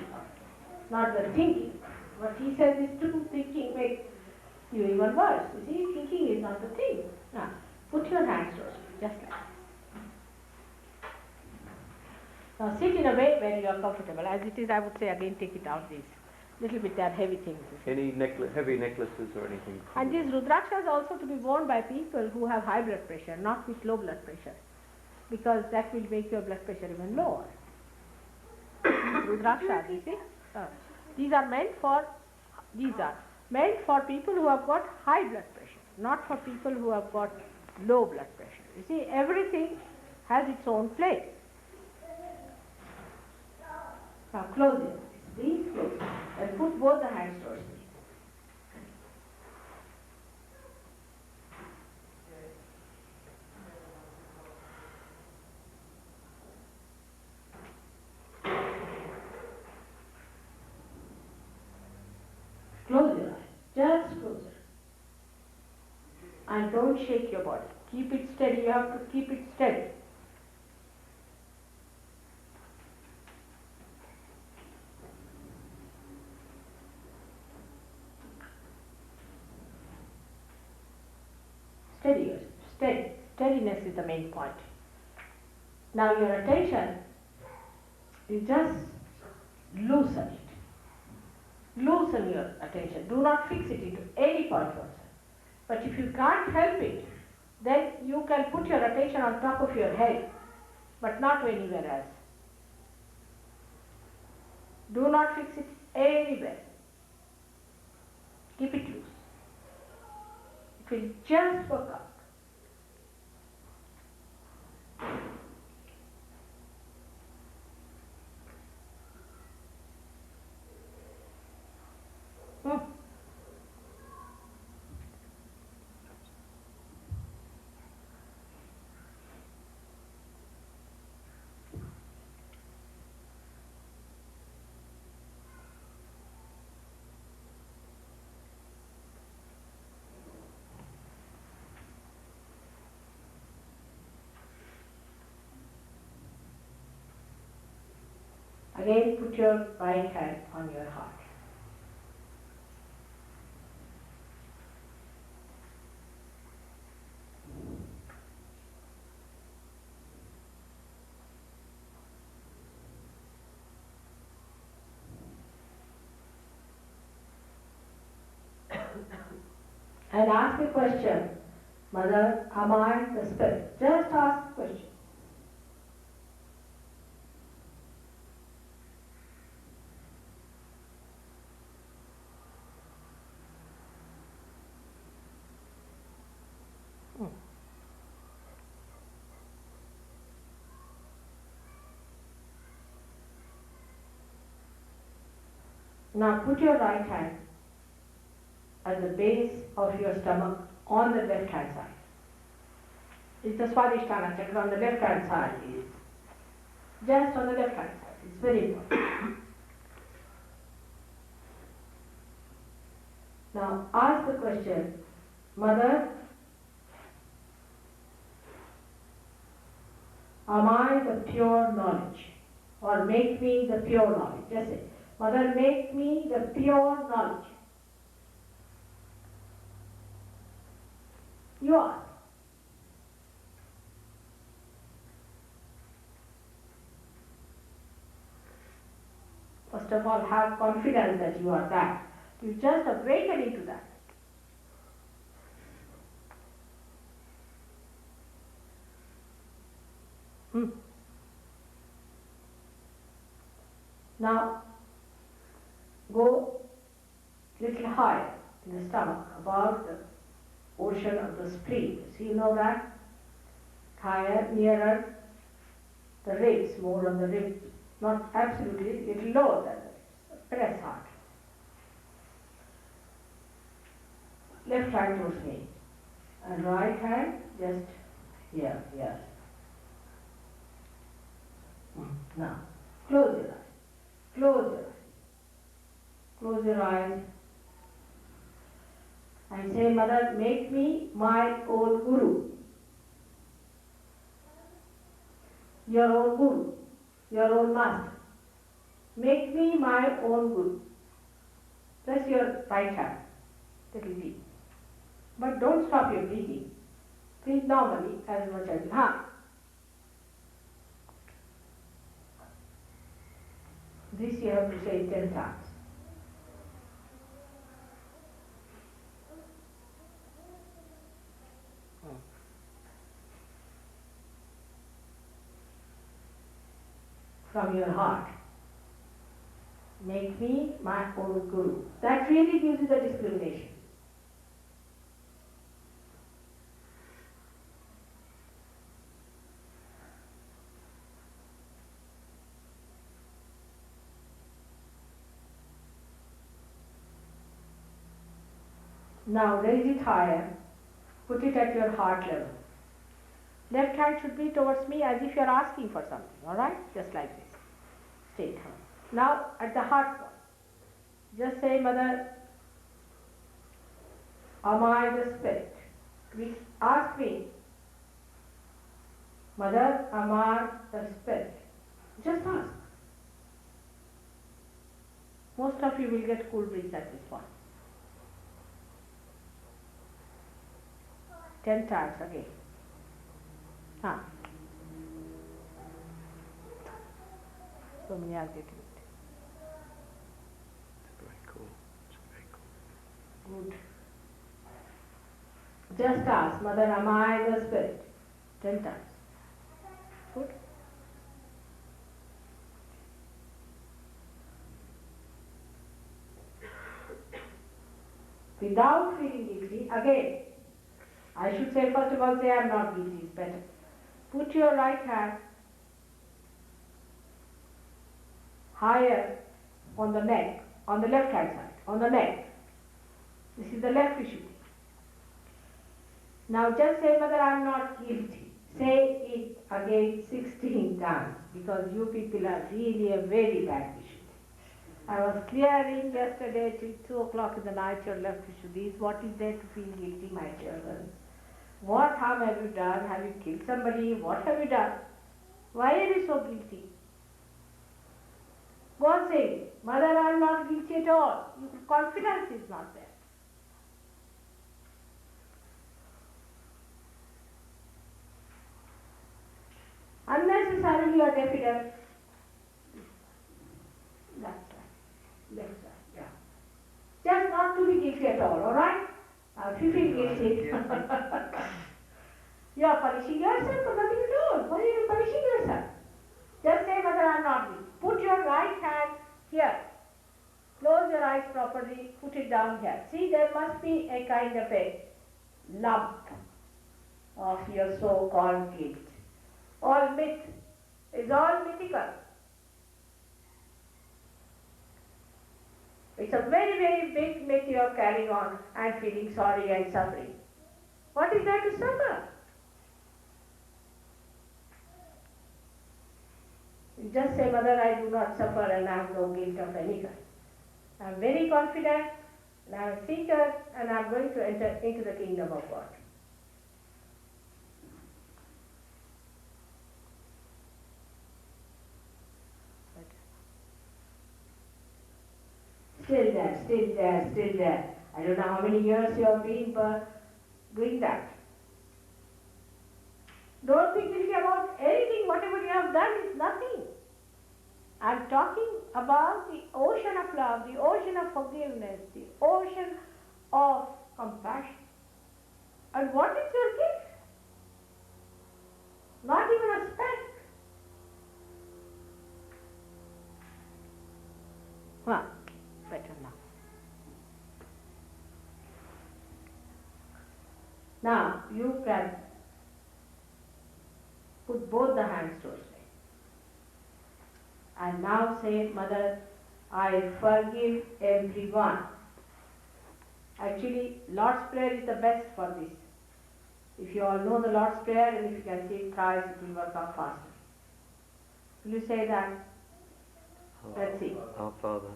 Not the thinking. What he says is true, thinking makes you even worse. You see, thinking is not the thing. Now, put your hands towards me, just like this. Now sit in a way where you are comfortable. As it is, I would say again take it out these little bit, they are heavy things. Any heavy necklaces or anything? And these rudrakshas also to be worn by people who have high blood pressure, not with low blood pressure, because that will make your blood pressure even lower. Rudrakshas, you see? These are meant for people who have got high blood pressure, not for people who have got low blood pressure. You see, everything has its own place. Now close it. Please close it. And put both the hands towards me. Close your eyes. Just close it. And don't shake your body. Keep it steady. You have to keep it steady. Steady yourself. Steady. Steadiness is the main point. Now your attention, you just loosen it. Loosen your attention. Do not fix it into any point whatsoever. But if you can't help it, then you can put your attention on top of your head, but not anywhere else. Do not fix it anywhere. Keep it loose. It will just work out. Again, put your right hand on your heart. And ask a question. Mother, am I the spirit? Just ask the question. Now put your right hand at the base of your stomach on the left hand side. It's the Swadhisthana chakra on the left hand side. Is just on the left hand side. It's very important. Now ask the question, Mother, am I the pure knowledge? Or make me the pure knowledge. Just say, Mother, make me the pure knowledge. You are. First of all, have confidence that you are that. You just awaken into that. Now, go little higher in the stomach, above the ocean of the spleen. So you know that? Higher, nearer the ribs, more on the ribs. Not absolutely, little lower than the ribs. Press hard. Left hand towards me. And right hand just here, yes. Now, close your eyes. Close your eyes. Close your eyes. And say, Mother, make me my own guru. Your own guru. Your own master. Make me my own guru. Press your right hand. Little deep. But don't stop your breathing. Breathe normally as much as you have. This you have to say 10 times. From your heart. Make me my own guru. That really gives you the discrimination. Now raise it higher, put it at your heart level. Left hand should be towards me as if you are asking for something, alright? Just like this. Straight hand. Now at the heart point, just say, Mother, am I the spirit? Please ask me, Mother, am I the spirit? Just ask. Most of you will get cool breeze at this point. 10 times again. So many are getting it. It's very cool. It's very cool. Good. Just ask, Mother, am I the spirit? 10 times. Good. Without feeling guilty, again, I should say first of all, say I am not guilty, is better. Put your right hand higher on the neck, on the left hand side, on the neck. This is the left Vishuddhi. Now just say, Mother, I am not guilty. Say it again 16 times because you people are really a very bad Vishuddhi. I was clearing yesterday till 2 o'clock in the night your left Vishuddhi. What is there to feel guilty, my children? What harm have you done? Have you killed somebody? What have you done? Why are you so guilty? Go on saying, Mother, I am not guilty at all. Your confidence is not there. Unnecessarily you are deaf. That's right. Left side, yeah. Just not to be guilty at all, alright? If you feel guilty, you are punishing yourself for nothing at all. Why are you punishing yourself? Just say, Mother, I am not guilty. Put your right hand here. Close your eyes properly. Put it down here. See, there must be a kind of a lump of your so-called guilt. All myth. It's all mythical. It's a very, very big myth you are carrying on and feeling sorry and suffering. What is there to suffer? You just say, Mother, I do not suffer and I have no guilt of any kind. I am very confident and I am a seeker and I am going to enter into the kingdom of God. Still there, still there, still there. I don't know how many years you have been doing that. Don't be guilty about anything. Whatever you have done is nothing. I am talking about the ocean of love, the ocean of forgiveness, the ocean of compassion. And what is your gift? Not even a speck. Well, better now. Now you can put both the hands towards me. And now say, Mother, I forgive everyone. Actually, Lord's Prayer is the best for this. If you all know the Lord's Prayer and if you can say it thrice, it will work out faster. Will you say that? Let's see. Our Father,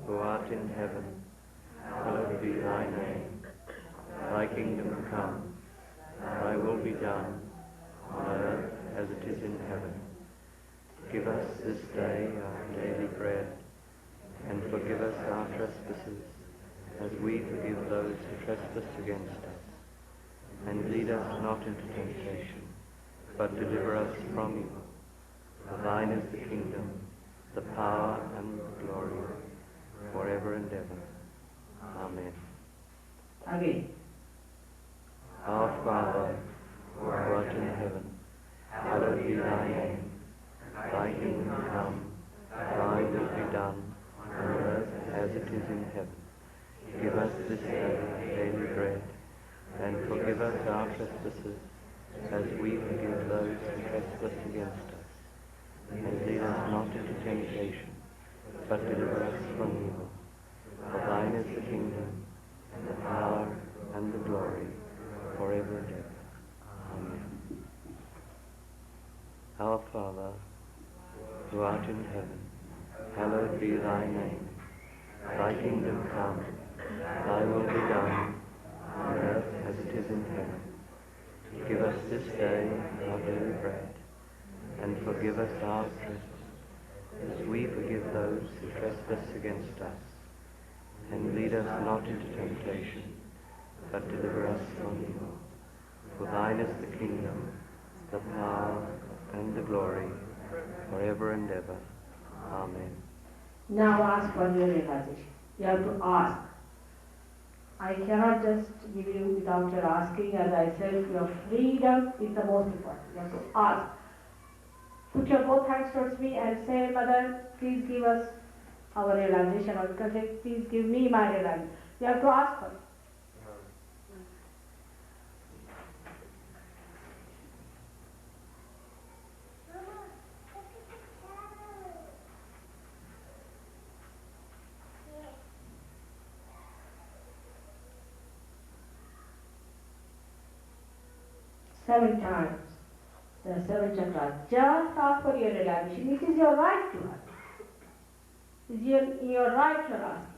who art in heaven, hallowed be thy name. Thy kingdom come, thy will be done, on earth as it is in heaven. Give us this day our daily bread, and forgive us our trespasses, as we forgive those who trespass against us. And lead us not into temptation, but deliver us from evil. For thine is the kingdom, the power and the glory, forever and ever. Amen. Again. Our Father, who art in heaven, hallowed be thy name. Thy kingdom come, thy will be done, on earth as it is in heaven. Give us this day daily bread, and forgive us our trespasses, as we forgive those who trespass against us. And lead us not into temptation, but deliver us from evil. For thine is the kingdom, and the power, and the glory, forever and ever. Amen. Our Father, who art in heaven, hallowed be thy name. Thy kingdom come, thy will be done, on earth as it is in heaven. Give us this day our daily bread, and forgive us our trespasses, as we forgive those who trespass against us. And lead us not into temptation, but deliver us from evil. For thine is the kingdom, the power, and the glory, forever and ever. Amen. Now ask for your realization. You have to ask. I cannot just give you without your asking. As I said, your freedom is the most important. You have to ask. Put your both hands towards me and say, Mother, please give us our realization. Or you can say, please give me my realization. You have to ask for it. Seven times. There are 7 chakras. Just ask for your realization. It is your right to ask. It is your right to ask.